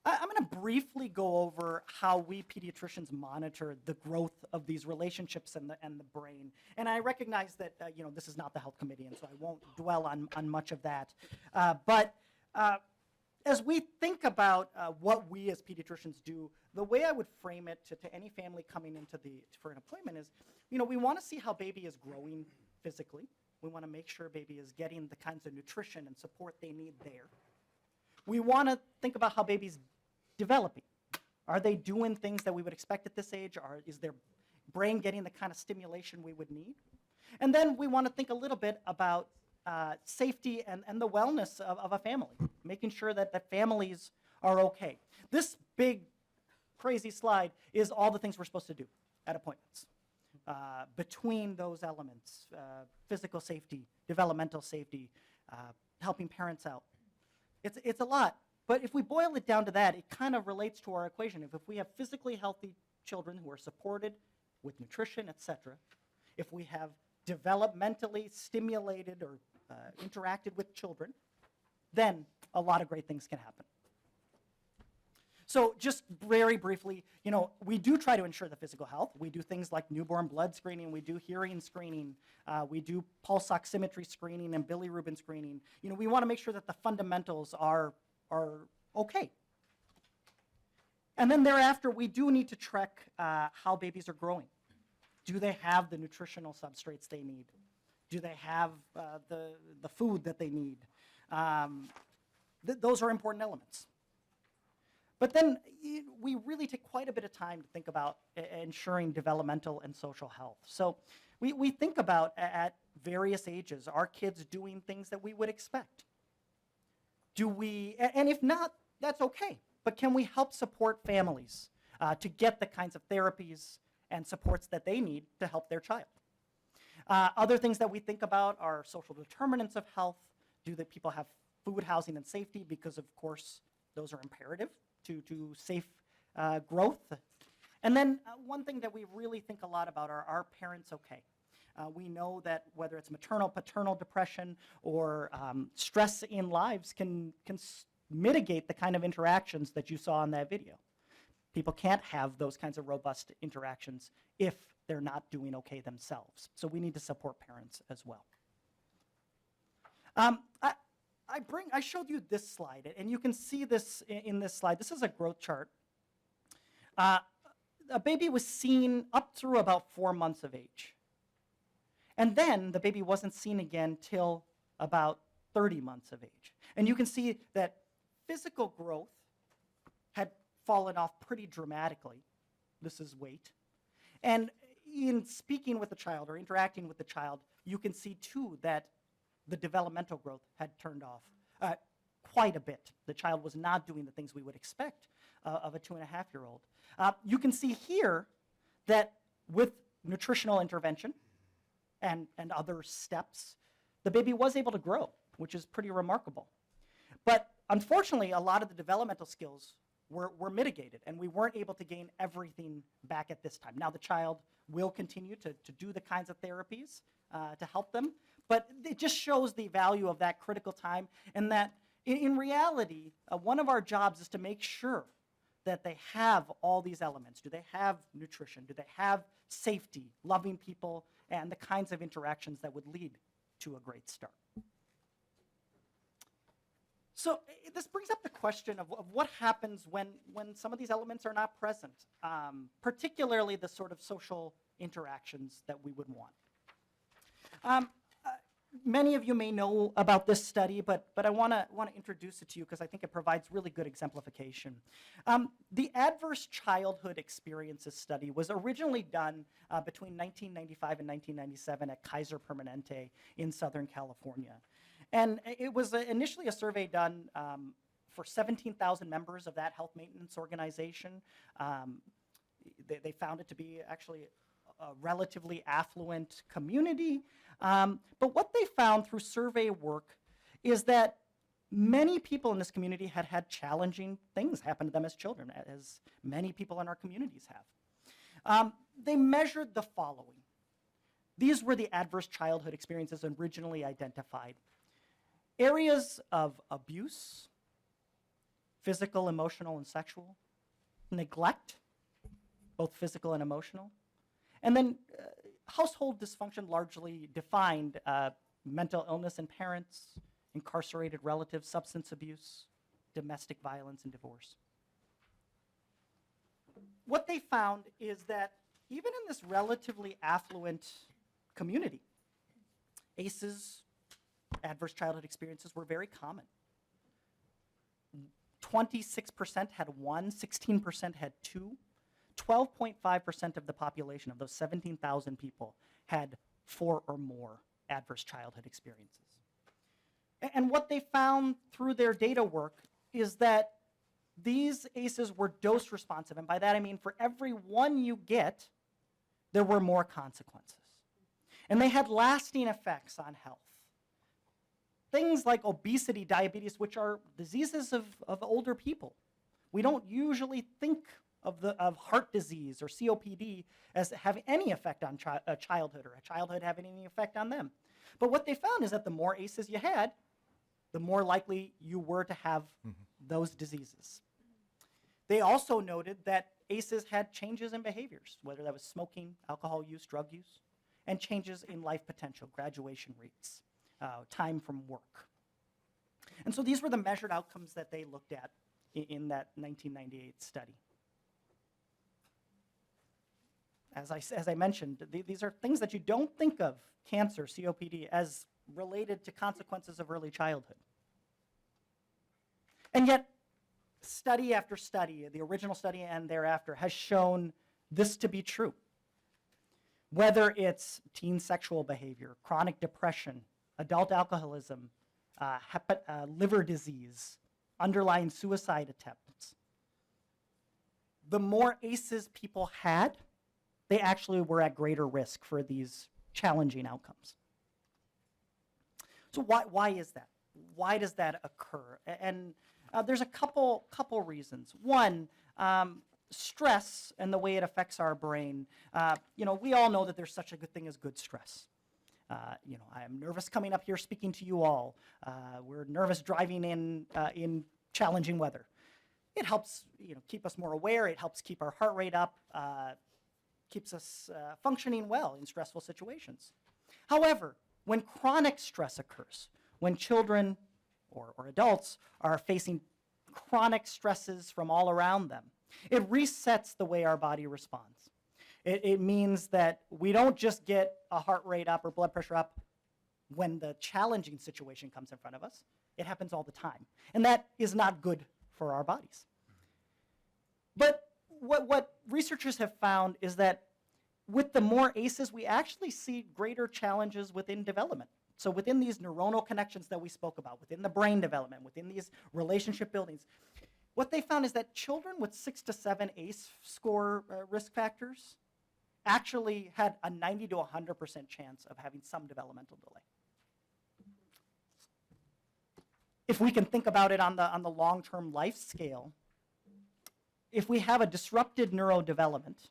I'm going to briefly go over how we pediatricians monitor the growth of these relationships and the brain. And I recognize that this is not the health committee, and so I won't dwell on much of that. But as we think about what we as pediatricians do, the way I would frame it to any family coming into for an appointment is, we want to see how baby is growing physically. We want to make sure baby is getting the kinds of nutrition and support they need there. We want to think about how baby's developing. Are they doing things that we would expect at this age? Or is their brain getting the kind of stimulation we would need? And then we want to think a little bit about safety and the wellness of a family, making sure that the families are okay. This big, crazy slide is all the things we're supposed to do at appointments. Between those elements, physical safety, developmental safety, helping parents out. It's a lot. But if we boil it down to that, it kind of relates to our equation. If we have physically healthy children who are supported with nutrition, etc., if we have developmentally stimulated or interacted with children, then a lot of great things can happen. So just very briefly, we do try to ensure the physical health. We do things like newborn blood screening. We do hearing screening. We do pulse oximetry screening and bilirubin screening. We want to make sure that the fundamentals are okay. And then thereafter, we do need to track how babies are growing. Do they have the nutritional substrates they need? Do they have the food that they need? Those are important elements. But then we really take quite a bit of time to think about ensuring developmental and social health. So we think about at various ages, are kids doing things that we would expect? And if not, that's okay. But can we help support families to get the kinds of therapies and supports that they need to help their child? Other things that we think about are social determinants of health. Do the people have food, housing, and safety? Because, of course, those are imperative to safe growth. And then one thing that we really think a lot about are parents okay? We know that whether it's maternal, paternal depression, or stress in lives can mitigate the kind of interactions that you saw in that video. People can't have those kinds of robust interactions if they're not doing okay themselves. So we need to support parents as well. I showed you this slide, and you can see this in this slide. This is a growth chart. A baby was seen up through about 4 months of age. And then the baby wasn't seen again till about 30 months of age. And you can see that physical growth had fallen off pretty dramatically. This is weight. And in speaking with the child or interacting with the child, you can see too that the developmental growth had turned off quite a bit. The child was not doing the things we would expect of a 2.5-year-old. You can see here that with nutritional intervention and other steps, the baby was able to grow, which is pretty remarkable. But unfortunately, a lot of the developmental skills were mitigated, and we weren't able to gain everything back at this time. Now the child will continue to do the kinds of therapies to help them, but it just shows the value of that critical time, and that in reality, one of our jobs is to make sure that they have all these elements. Do they have nutrition? Do they have safety, loving people, and the kinds of interactions that would lead to a great start? So this brings up the question of what happens when some of these elements are not present, particularly the sort of social interactions that we would want. Many of you may know about this study, but I want to introduce it to you because I think it provides really good exemplification. The Adverse Childhood Experiences Study was originally done between 1995 and 1997 at Kaiser Permanente in Southern California. And it was initially a survey done for 17,000 members of that health maintenance organization. They found it to be actually a relatively affluent community. But what they found through survey work is that many people in this community had had challenging things happen to them as children, as many people in our communities have. They measured the following. These were the adverse childhood experiences originally identified. Areas of abuse, physical, emotional, and sexual, neglect, both physical and emotional, and then household dysfunction largely defined mental illness in parents, incarcerated relatives, substance abuse, domestic violence, and divorce. What they found is that even in this relatively affluent community, ACEs, adverse childhood experiences, were very common. 26% had one, 16% had two. 12.5% of the population of those 17,000 people had 4 or more adverse childhood experiences. And what they found through their data work is that these ACEs were dose responsive. And by that I mean for every one you get, there were more consequences. And they had lasting effects on health. Things like obesity, diabetes, which are diseases of older people. We don't usually think of heart disease or COPD as having any effect on childhood, or a childhood having any effect on them. But what they found is that the more ACEs you had, the more likely you were to have those diseases. They also noted that ACEs had changes in behaviors, whether that was smoking, alcohol use, drug use, and changes in life potential, graduation rates, time from work. And so these were the measured outcomes that they looked at in that 1998 study. As I mentioned, these are things that you don't think of, cancer, COPD, as related to consequences of early childhood. And yet, study after study, the original study and thereafter, has shown this to be true. Whether it's teen sexual behavior, chronic depression, adult alcoholism, liver disease, underlying suicide attempts. The more ACEs people had, they actually were at greater risk for these challenging outcomes. So why is that? Why does that occur? And there's a couple reasons. One, stress and the way it affects our brain. We all know that there's such a good thing as good stress. I am nervous coming up here speaking to you all. We're nervous driving in challenging weather. It helps keep us more aware. It helps keep our heart rate up. Keeps us functioning well in stressful situations. However, when chronic stress occurs, when children or adults are facing chronic stresses from all around them, it resets the way our body responds. It means that we don't just get a heart rate up or blood pressure up when the challenging situation comes in front of us. It happens all the time. And that is not good for our bodies. But what researchers have found is that with the more ACEs, we actually see greater challenges within development. So within these neuronal connections that we spoke about, within the brain development, within these relationship buildings, what they found is that children with 6 to 7 ACE score risk factors actually had a 90 to 100% chance of having some developmental delay. If we can think about it on the long-term life scale, if we have a disrupted neurodevelopment,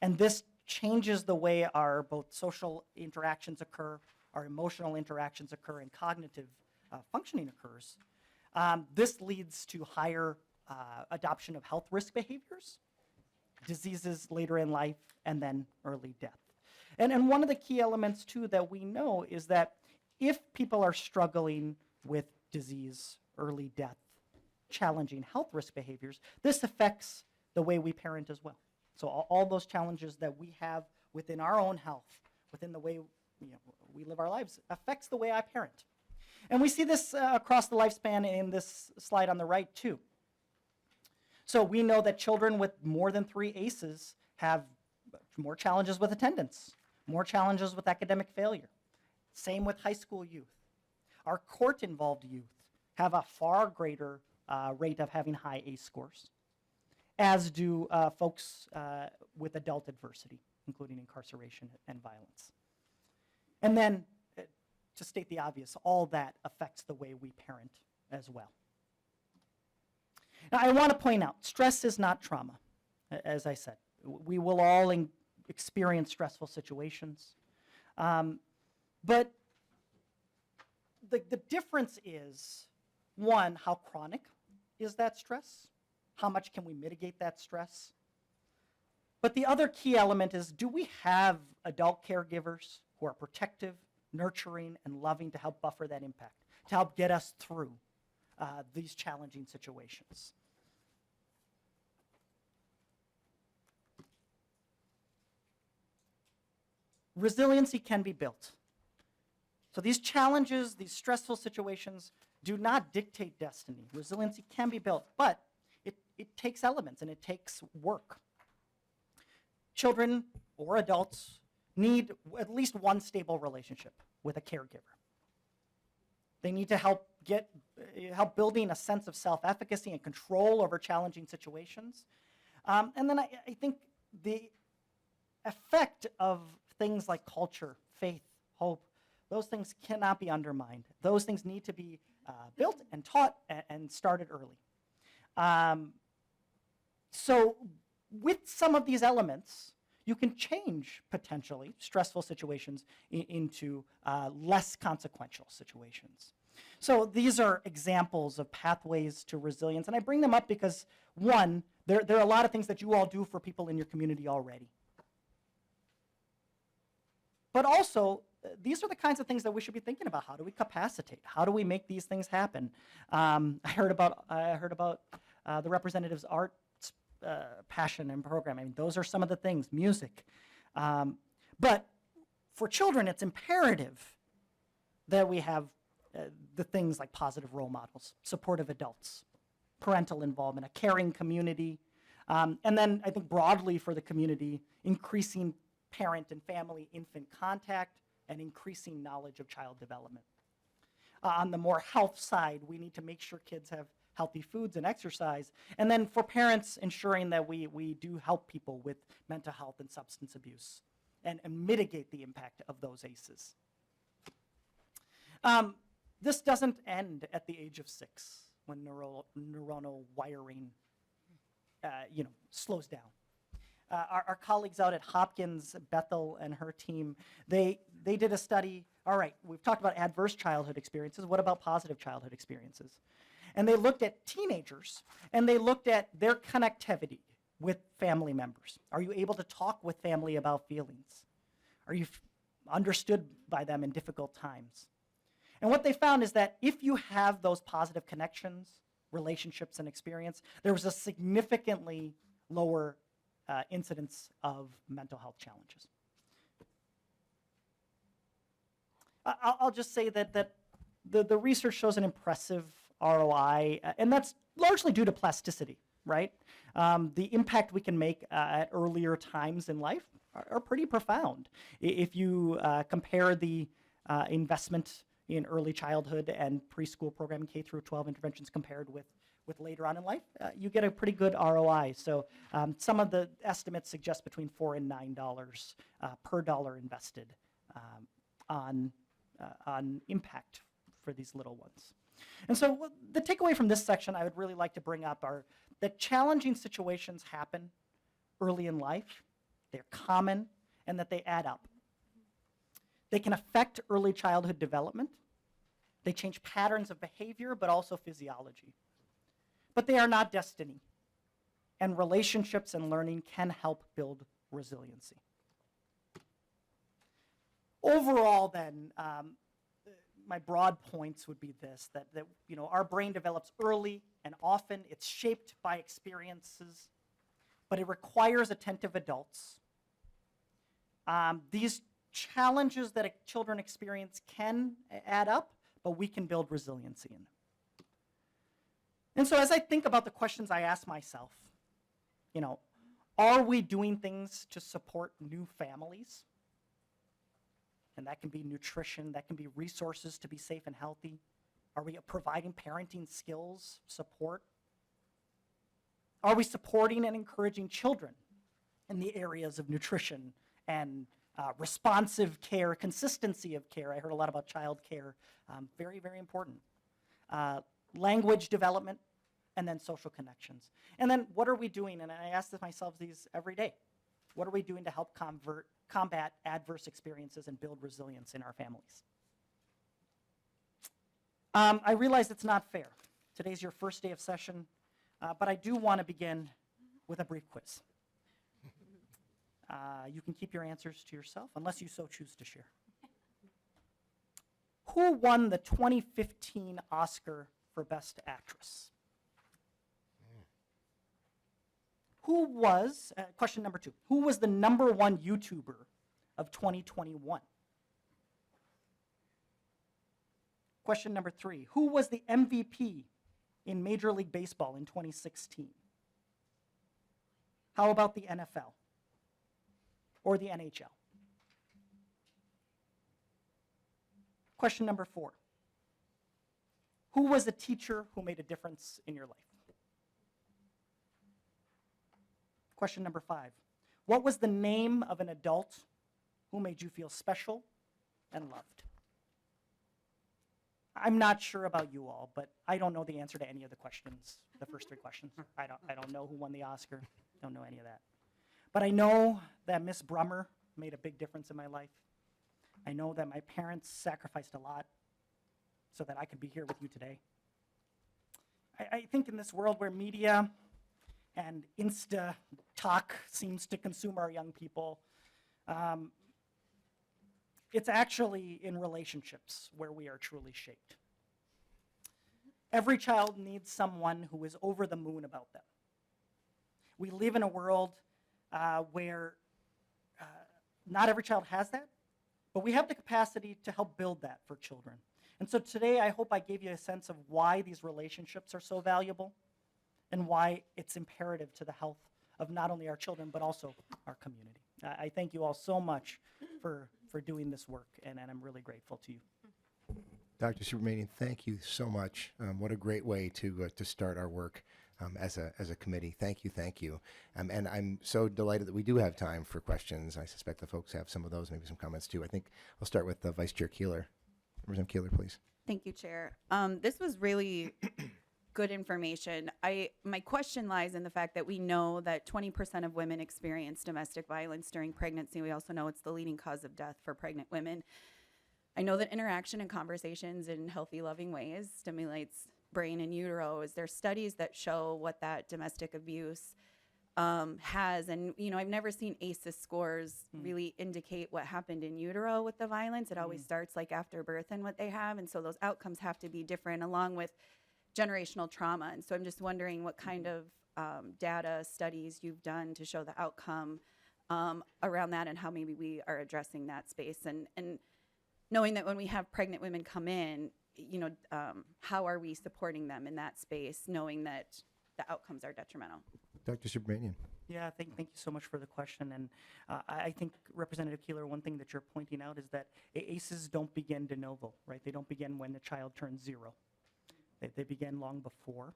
and this changes the way our both social interactions occur, our emotional interactions occur, and cognitive functioning occurs, this leads to higher adoption of health risk behaviors, diseases later in life, and then early death. And one of the key elements, too, that we know is that if people are struggling with disease, early death, challenging health risk behaviors, this affects the way we parent as well. So all those challenges that we have within our own health, within the way we live our lives affects the way I parent. And we see this across the lifespan in this slide on the right too. So we know that children with more than 3 ACEs have more challenges with attendance, more challenges with academic failure. Same with high school youth. Our court-involved youth have a far greater rate of having high ACE scores, as do folks with adult adversity, including incarceration and violence. And then, to state the obvious, all that affects the way we parent as well. Now, I want to point out, stress is not trauma, as I said. We will all experience stressful situations. But the difference is, one, how chronic is that stress? How much can we mitigate that stress? But the other key element is, do we have adult caregivers who are protective, nurturing, and loving to help buffer that impact, to help get us through these challenging situations? Resiliency can be built. So these challenges, these stressful situations do not dictate destiny. Resiliency can be built, but it takes elements and it takes work. Children or adults need at least one stable relationship with a caregiver. They need to help building a sense of self-efficacy and control over challenging situations. And then I think the effect of things like culture, faith, hope, those things cannot be undermined. Those things need to be built and taught and started early. So with some of these elements, you can change potentially stressful situations into less consequential situations. So these are examples of pathways to resilience, and I bring them up because, one, there are a lot of things that you all do for people in your community already. But also, these are the kinds of things that we should be thinking about. How do we capacitate? How do we make these things happen? I heard about the representative's art passion and program. I mean, those are some of the things, music. But for children, it's imperative that we have the things like positive role models, supportive adults, parental involvement, a caring community, and then I think broadly for the community, increasing parent and family infant contact and increasing knowledge of child development. On the more health side, we need to make sure kids have healthy foods and exercise. And then for parents, ensuring that we do help people with mental health and substance abuse and mitigate the impact of those ACEs. This doesn't end at the age of 6 when neuronal wiring slows down. Our colleagues out at Hopkins, Bethel and her team, they did a study. All right, we've talked about adverse childhood experiences. What about positive childhood experiences? And they looked at teenagers, and they looked at their connectivity with family members. Are you able to talk with family about feelings? Are you understood by them in difficult times? And what they found is that if you have those positive connections, relationships, and experience, there was a significantly lower incidence of mental health challenges. I'll just say that the research shows an impressive ROI, and that's largely due to plasticity, right? The impact we can make at earlier times in life are pretty profound. If you compare the investment in early childhood and preschool programming, K through 12 interventions compared with later on in life, you get a pretty good ROI. So some of the estimates suggest between $4 and $9 per dollar invested on impact for these little ones. And so the takeaway from this section I would really like to bring up are that challenging situations happen early in life, they're common, and that they add up. They can affect early childhood development. They change patterns of behavior, but also physiology. But they are not destiny. And relationships and learning can help build resiliency. Overall, then, my broad points would be this, that our brain develops early and often it's shaped by experiences, but it requires attentive adults. These challenges that children experience can add up, but we can build resiliency in them. And so as I think about the questions I ask myself, you know, are we doing things to support new families? And that can be nutrition, that can be resources to be safe and healthy. Are we providing parenting skills, support? Are we supporting and encouraging children in the areas of nutrition and responsive care, consistency of care? I heard a lot about child care, very, very important. Language development, and then social connections. And then what are we doing? And I ask myself these every day. What are we doing to help combat adverse experiences and build resilience in our families? I realize it's not fair. Today's your first day of session, but I do want to begin with a brief quiz. You can keep your answers to yourself unless you so choose to share. Who won the 2015 Oscar for Best Actress? Who was, question number 2, who was the #1 YouTuber of 2021? Question number 3, who was the MVP in Major League Baseball in 2016? How about the NFL or the NHL? Question number 4, who was a teacher who made a difference in your life? Question number 5, what was the name of an adult who made you feel special and loved? I'm not sure about you all, but I don't know the answer to any of the questions, the first 3 questions. I don't know who won the Oscar, don't know any of that. But I know that Miss Brummer made a big difference in my life. I know that my parents sacrificed a lot so that I could be here with you today. I think in this world where media and Insta talk seems to consume our young people, it's actually in relationships where we are truly shaped. Every child needs someone who is over the moon about them. We live in a world where not every child has that, but we have the capacity to help build that for children. And so today I hope I gave you a sense of why these relationships are so valuable and why it's imperative to the health of not only our children, but also our community. I thank you all so much for doing this work, and I'm really grateful to you. Dr. Subrahmanian, thank you so much. What a great way to start our work as a committee. Thank you. And I'm so delighted that we do have time for questions. I suspect the folks have some of those, maybe some comments too. I think I'll start with Vice Chair Keeler. Representative Keeler, please. Thank you, Chair. This was really good information. My question lies in the fact that we know that 20% of women experience domestic violence during pregnancy. We also know it's the leading cause of death for pregnant women. I know that interaction and conversations in healthy, loving ways stimulates brain in utero. Is there studies that show what that domestic abuse has? And, you know, I've never seen ACEs scores really indicate what happened in utero with the violence. It always starts like after birth and what they have. And so those outcomes have to be different along with generational trauma. And so I'm just wondering what kind of data studies you've done to show the outcome around that and how maybe we are addressing that space. And knowing that when we have pregnant women come in, you know, how are we supporting them in that space, knowing that the outcomes are detrimental? Dr. Subrahmanian. Yeah, thank you so much for the question. And I think, Representative Keeler, one thing that you're pointing out is that ACEs don't begin de novo, right? They don't begin when the child turns 0. They begin long before.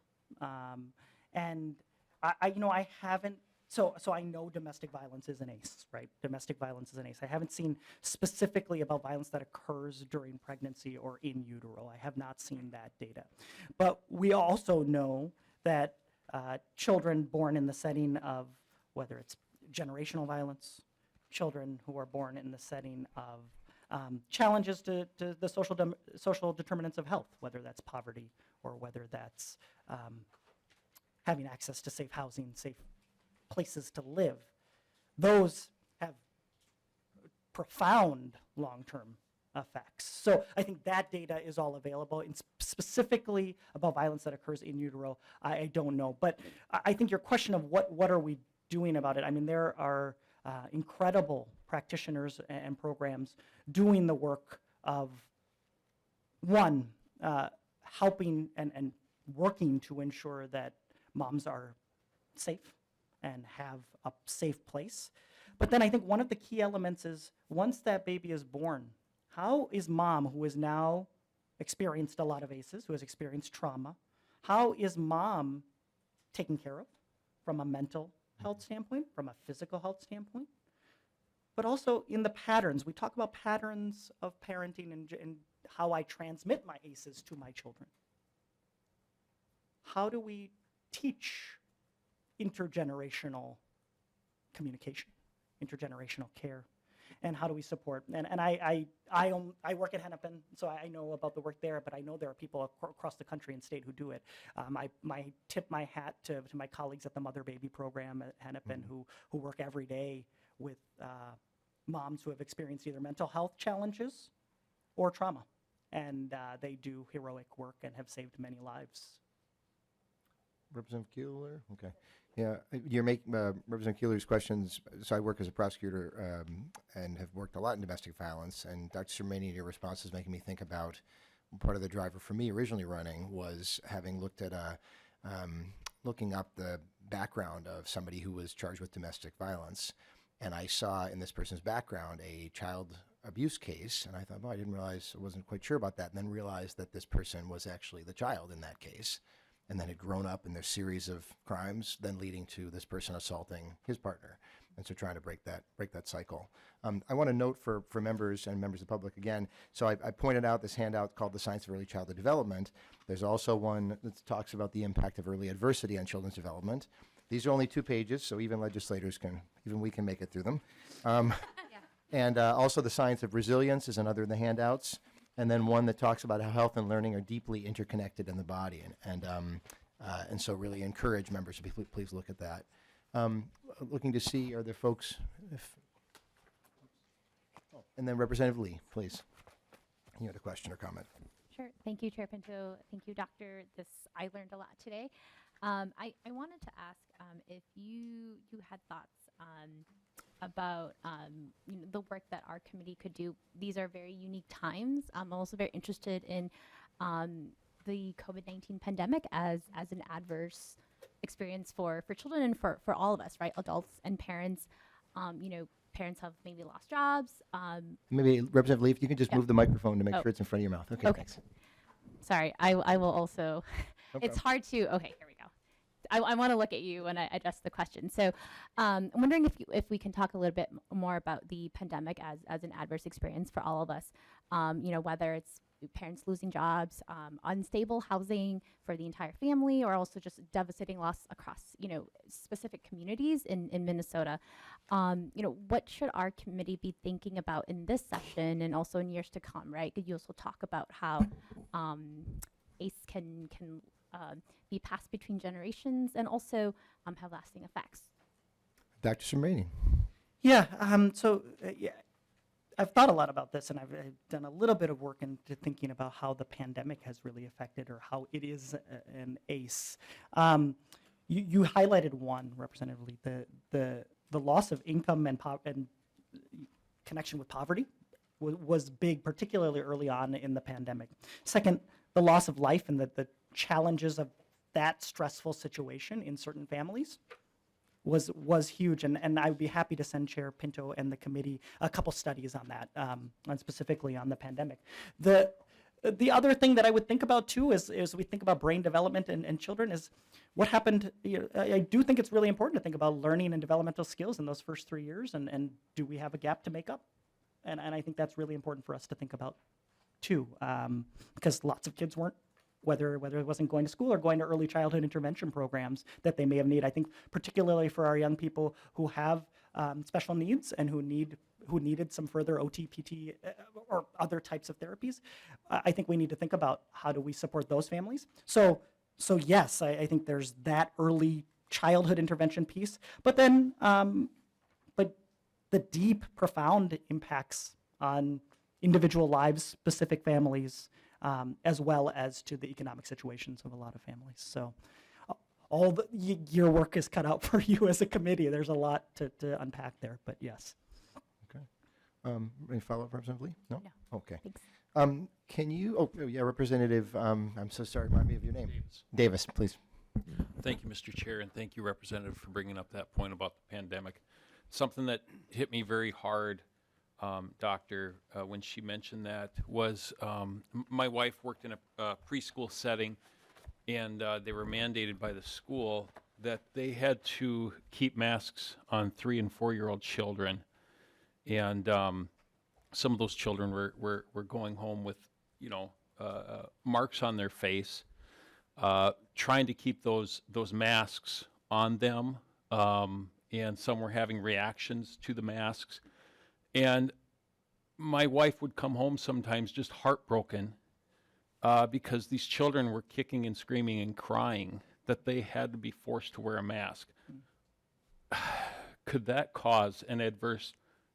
And I haven't, so I know domestic violence is an ACE, right? Domestic violence is an ACE. I haven't seen specifically about violence that occurs during pregnancy or in utero. I have not seen that data. But we also know that children born in the setting of, whether it's generational violence, children who are born in the setting of challenges to the social determinants of health, whether that's poverty or whether that's having access to safe housing, safe places to live. Those have profound long-term effects. So I think that data is all available. And specifically about violence that occurs in utero, I don't know. But I think your question of what are we doing about it, I mean, there are incredible practitioners and programs doing the work of, one, helping and working to ensure that moms are safe and have a safe place. But then I think one of the key elements is once that baby is born, how is mom, who has now experienced a lot of ACEs, who has experienced trauma, how is mom taken care of from a mental health standpoint, from a physical health standpoint, but also in the patterns. We talk about patterns of parenting and how I transmit my ACEs to my children. How do we teach intergenerational communication, intergenerational care, and how do we support? And I work at Hennepin, so I know about the work there, but I know there are people across the country and state who do it. I tip my hat to my colleagues at the Mother Baby program at Hennepin who work every day with moms who have experienced either mental health challenges or trauma. And they do heroic work and have saved many lives. Representative Keeler? Okay. Yeah, you're making Representative Keeler's questions. So I work as a prosecutor and have worked a lot in domestic violence. And Dr. Subrahmanian, your response is making me think about part of the driver for me originally running was having looked at looking up the background of somebody who was charged with domestic violence. And I saw in this person's background a child abuse case. And I thought, well, I didn't realize, I wasn't quite sure about that. And then realized that this person was actually the child in that case. And then had grown up in their series of crimes, then leading to this person assaulting his partner. And so trying to break that cycle. I want to note for members and members of the public again, so I pointed out this handout called The Science of Early Childhood Development. There's also one that talks about the impact of early adversity on children's development. These are only 2 pages, so even legislators even we can make it through them. And also The Science of Resilience is another in the handouts. And then one that talks about how health and learning are deeply interconnected in the body. And so really encourage members to please look at that. Looking to see, are there folks? And then Representative Lee, please. You had a question or comment. Sure. Thank you, Chair Pinto. Thank you, Doctor. I learned a lot today. I wanted to ask if you had thoughts about the work that our committee could do. These are very unique times. I'm also very interested in the COVID-19 pandemic as an adverse experience for children and for all of us, right? Adults and parents. Parents have maybe lost jobs. Maybe Representative Lee, if you can just move the microphone to make sure it's in front of your mouth. Okay. Thanks. Sorry, I will also. No it's problem. hard to. Okay, here we go. I want to look at you when I address the question. So I'm wondering if we can talk a little bit more about the pandemic as an adverse experience for all of us, whether it's parents losing jobs, unstable housing for the entire family, or also just devastating loss across, specific communities in Minnesota. What should our committee be thinking about in this session and also in years to come, right? You also talk about how ACE can be passed between generations and also have lasting effects. Dr. Subrahmanian. Yeah, I've thought a lot about this, and I've done a little bit of work into thinking about how the pandemic has really affected or how it is an ACE. You highlighted one, Representative Lee, the loss of income and connection with poverty was big, particularly early on in the pandemic. Second, the loss of life and the challenges of that stressful situation in certain families was huge, and I would be happy to send Chair Pinto and the committee a couple studies on that, and specifically on the pandemic. The other thing that I would think about too is we think about brain development and children is what happened. I do think it's really important to think about learning and developmental skills in those first 3 years, and do we have a gap to make up? And I think that's really important for us to think about too, because lots of kids weren't, whether it wasn't going to school or going to early childhood intervention programs that they may have needed. I think particularly for our young people who have special needs and who needed some further OT, PT, or other types of therapies, I think we need to think about how do we support those families. So yes, I think there's that early childhood intervention piece, but then but the deep, profound impacts on individual lives, specific families, as well as to the economic situations of a lot of families. So your work is cut out for you as a committee. There's a lot to unpack there, but yes. Okay. Any follow-up, Representative Lee? No? No. Okay. Thanks. Can you, yeah, Representative, I'm so sorry, remind me of your name. Davis, please. Thank you, Mr. Chair, and thank you, Representative, for bringing up that point about the pandemic. Something that hit me very hard, Doctor, when she mentioned that was my wife worked in a preschool setting, and they were mandated by the school that they had to keep masks on 3- and 4-year-old children. And some of those children were going home with, marks on their face, trying to keep those masks on them, and some were having reactions to the masks. And my wife would come home sometimes just heartbroken because these children were kicking and screaming and crying that they had to be forced to wear a mask. Could that cause an adverse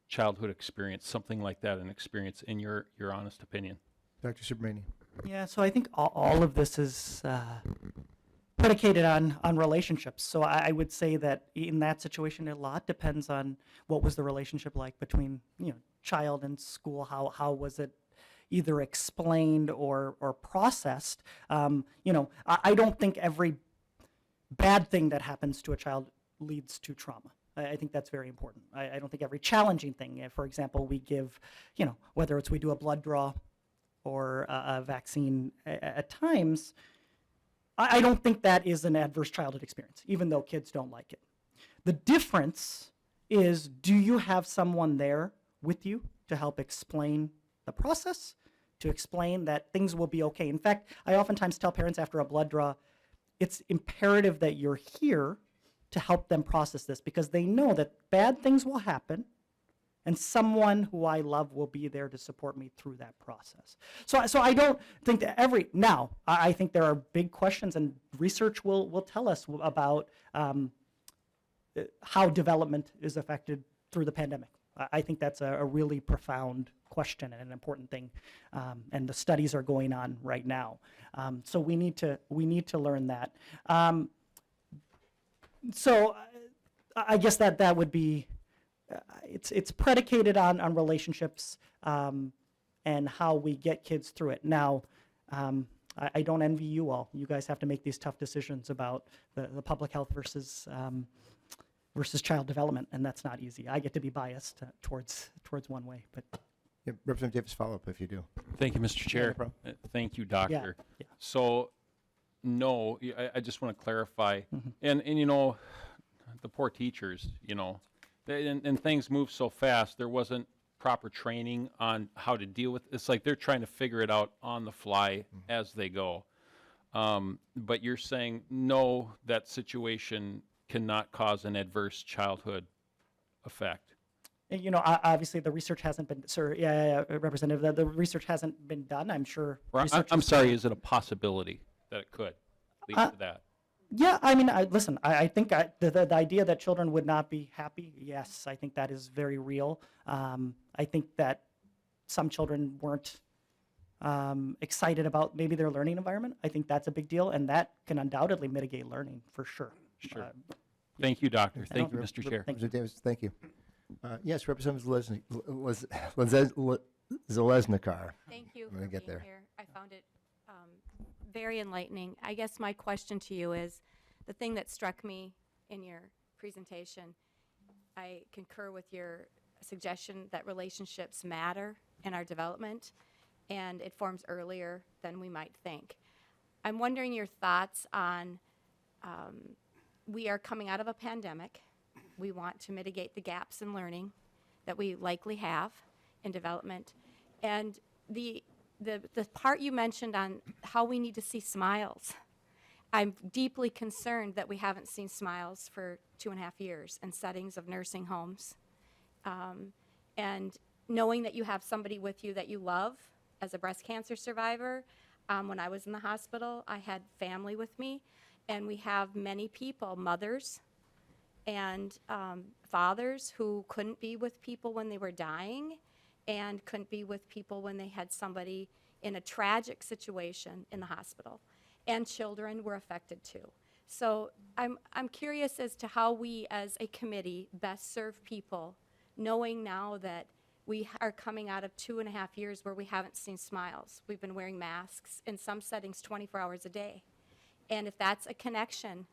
childhood experience, something like that, an experience, in your honest opinion? Dr. Subrahmanian. Yeah, so I think all of this is predicated on relationships. So I would say that in that situation, a lot depends on what was the relationship like between child and school. How was it either explained or processed? I don't think every bad thing that happens to a child leads to trauma. I think that's very important. I don't think every challenging thing, for example, we give, whether it's we do a blood draw or a vaccine at times, I don't think that is an adverse childhood experience, even though kids don't like it. The difference is, do you have someone there with you to help explain the process, to explain that things will be okay? In fact, I oftentimes tell parents after a blood draw, it's imperative that you're here to help them process this, because they know that bad things will happen and someone who I love will be there to support me through that process. So I don't think that I think there are big questions, and research will tell us about how development is affected through the pandemic. I think that's a really profound question and an important thing, and the studies are going on right now. So we need to learn that. So I guess that would be, it's predicated on relationships and how we get kids through it. Now, I don't envy you all. You guys have to make these tough decisions about the public health versus child development, and that's not easy. I get to be biased towards one way, but. Yeah, Representative Davis, follow up if you do. Thank you, Mr. Chair. problem. Thank you, Doctor. Yeah. So, no, I just want to clarify, and the poor teachers, and things move so fast. There wasn't proper training on how to deal with. It's like they're trying to figure it out on the fly as they go. But you're saying no, that situation cannot cause an adverse childhood effect. Obviously the research hasn't been, sir. Yeah, Representative. The research hasn't been done. I'm sure. I'm sorry. Is it a possibility that it could lead to that? Yeah, I mean, listen, I think the idea that children would not be happy, yes, I think that is very real. I think that some children weren't excited about maybe their learning environment. I think that's a big deal, and that can undoubtedly mitigate learning for sure. Sure. Thank you, Doctor. Thank you, Mr. Chair. Representative Davis, thank you. Yes, Representative Zalesnikar. Thank you I'm for gonna get being there. here. I found it very enlightening. I guess my question to you is, the thing that struck me in your presentation, I concur with your suggestion that relationships matter in our development, and it forms earlier than we might think. I'm wondering your thoughts on, we are coming out of a pandemic. We want to mitigate the gaps in learning that we likely have in development. And the part you mentioned on how we need to see smiles, I'm deeply concerned that we haven't seen smiles for 2.5 years in settings of nursing homes. And knowing that you have somebody with you that you love. As a breast cancer survivor, when I was in the hospital, I had family with me, and we have many people, mothers and fathers, who couldn't be with people when they were dying and couldn't be with people when they had somebody in a tragic situation in the hospital. And children were affected too. So I'm curious as to how we as a committee best serve people, knowing now that We are coming out of 2.5 years where we haven't seen smiles. We've been wearing masks, in some settings 24 hours a day. And if that's a connection,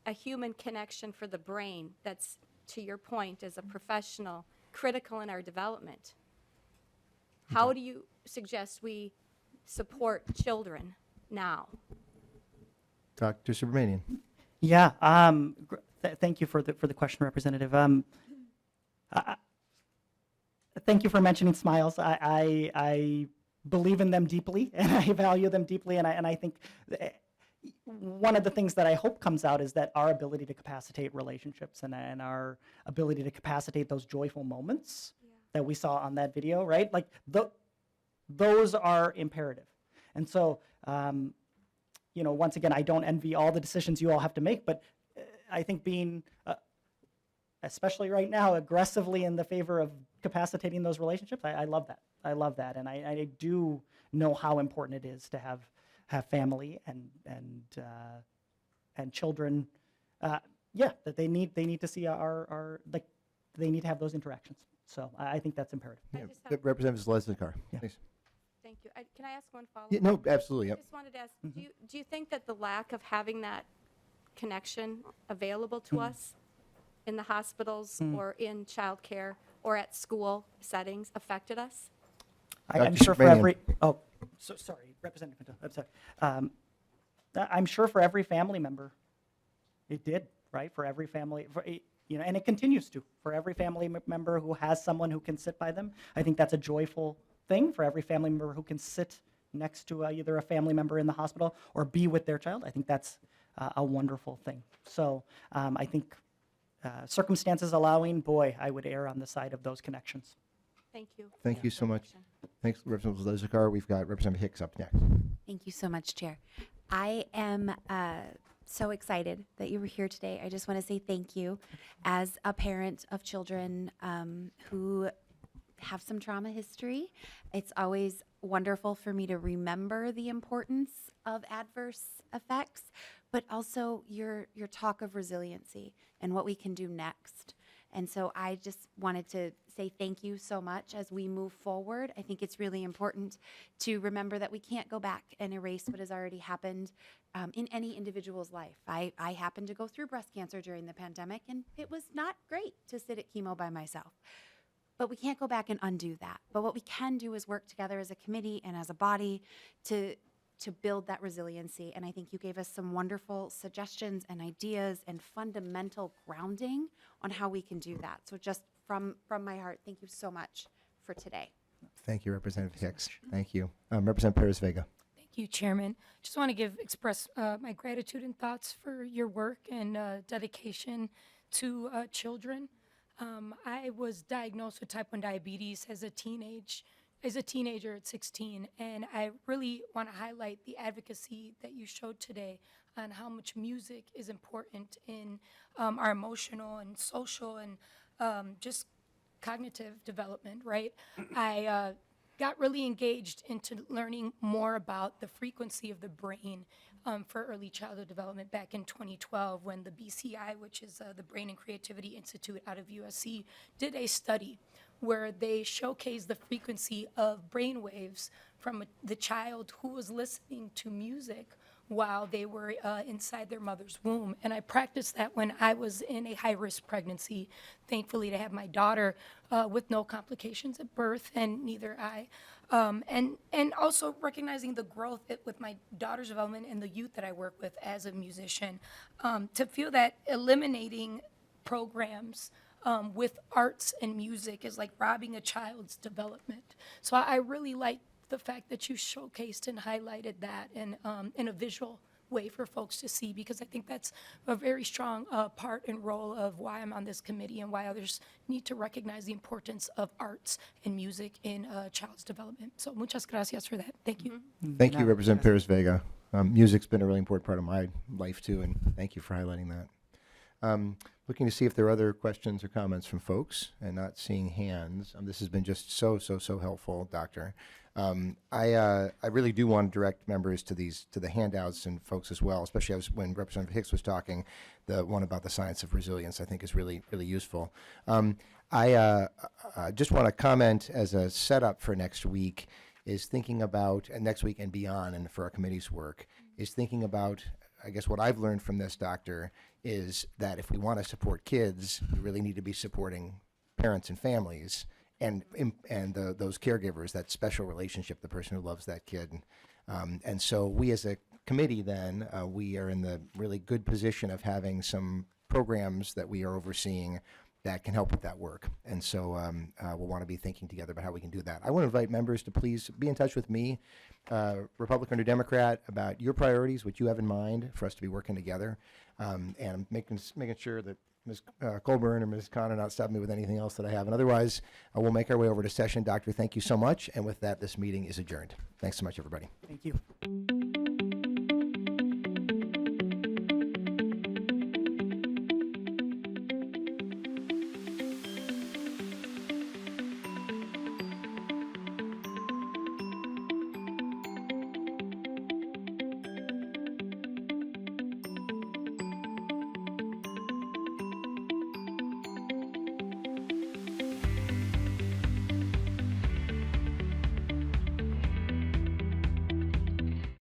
a human connection for the brain, that's, to your point, as a professional, critical in our development, how do you suggest we support children now? Dr. Subrahmanian. Yeah. Thank you for the question, Representative. Thank you for mentioning smiles. I believe in them deeply, and I value them deeply, and I think one of the things that I hope comes out is that our ability to capacitate relationships and our ability to capacitate those joyful moments that we saw on that video, right? Like those are imperative. And so, you know, once again, I don't envy all the decisions you all have to make, but I think being, especially right now, aggressively in the favor of capacitating those relationships, I love that. I love that, and I do know how important it is to have family and children. Yeah, that they need to see they need to have those interactions. So I think that's imperative. Yeah. Representative Zalesnikar, please. Thank you. Can I ask one follow-up? Yeah, no, absolutely. I Yep. just wanted to ask, do you think that the lack of having that connection available to us in the hospitals or in childcare or at school settings affected us? I'm sure for every, sorry, Representative Pinto, I'm sorry. I'm sure for every family member, it did, right? For every family, you know, and it continues to. For every family member who has someone who can sit by them, I think that's a joyful thing. For every family member who can sit next to either a family member in the hospital or be with their child, I think that's a wonderful thing. So I think circumstances allowing, boy, I would err on the side of those connections. Thank you. Thank you so much. Thanks, Representative Zalesnikar. We've got Representative Hicks up next. Thank you so much, Chair. I am so excited that you were here today. I just want to say thank you. As a parent of children who have some trauma history, it's always wonderful for me to remember the importance of adverse effects, but also your talk of resiliency and what we can do next. And so I just wanted to say thank you so much as we move forward. I think it's really important to remember that we can't go back and erase what has already happened in any individual's life. I happened to go through breast cancer during the pandemic, and it was not great to sit at chemo by myself. But we can't go back and undo that. But what we can do is work together as a committee and as a body to build that resiliency. And I think you gave us some wonderful suggestions and ideas and fundamental grounding on how we can do that. So just from my heart, thank you so much for today. Thank you, Representative Hicks. Thank you. Representative Perez-Vega. Thank you, Chairman. Just want to express my gratitude and thoughts for your work and dedication to children. I was diagnosed with type 1 diabetes as a teenager at 16, and I really want to highlight the advocacy that you showed today on how much music is important in our emotional and social and just cognitive development, right? I got really engaged into learning more about the frequency of the brain for early childhood development back in 2012 when the BCI, which is the Brain and Creativity Institute out of USC, did a study where they showcased the frequency of brain waves from the child who was listening to music while they were inside their mother's womb. And I practiced that when I was in a high-risk pregnancy, thankfully to have my daughter with no complications at birth, and neither I. And also recognizing the growth with my daughter's development and the youth that I work with as a musician, to feel that eliminating programs with arts and music is like robbing a child's development. So I really like the fact that you showcased and highlighted that in a visual way for folks to see, because I think that's a very strong part and role of why I'm on this committee and why others need to recognize the importance of arts and music in a child's development. So muchas gracias for that. Thank you. Thank you, Representative Perez-Vega. Music's been a really important part of my life, too, and thank you for highlighting that. Looking to see if there are other questions or comments from folks, and not seeing hands. This has been just so helpful, Doctor. I really do want to direct members to the handouts and folks as well, especially when Representative Hicks was talking. The one about the science of resilience, I think, is really useful. I just want to comment as a setup for next week is thinking about, and next week and beyond, and for our committee's work, is thinking about, I guess what I've learned from this doctor is that if we want to support kids, we really need to be supporting parents and families and those caregivers, that special relationship, the person who loves that kid. And so we as a committee then, we are in the really good position of having some programs that we are overseeing that can help with that work. And so we'll want to be thinking together about how we can do that. I want to invite members to please be in touch with me, Republican or Democrat, about your priorities, what you have in mind for us to be working together, and making sure that Ms. Colburn or Ms. Khan are not stopping me with anything else that I have. And otherwise, we'll make our way over to session. Doctor, thank you so much. And with that, this meeting is adjourned. Thanks so much, everybody. Thank you.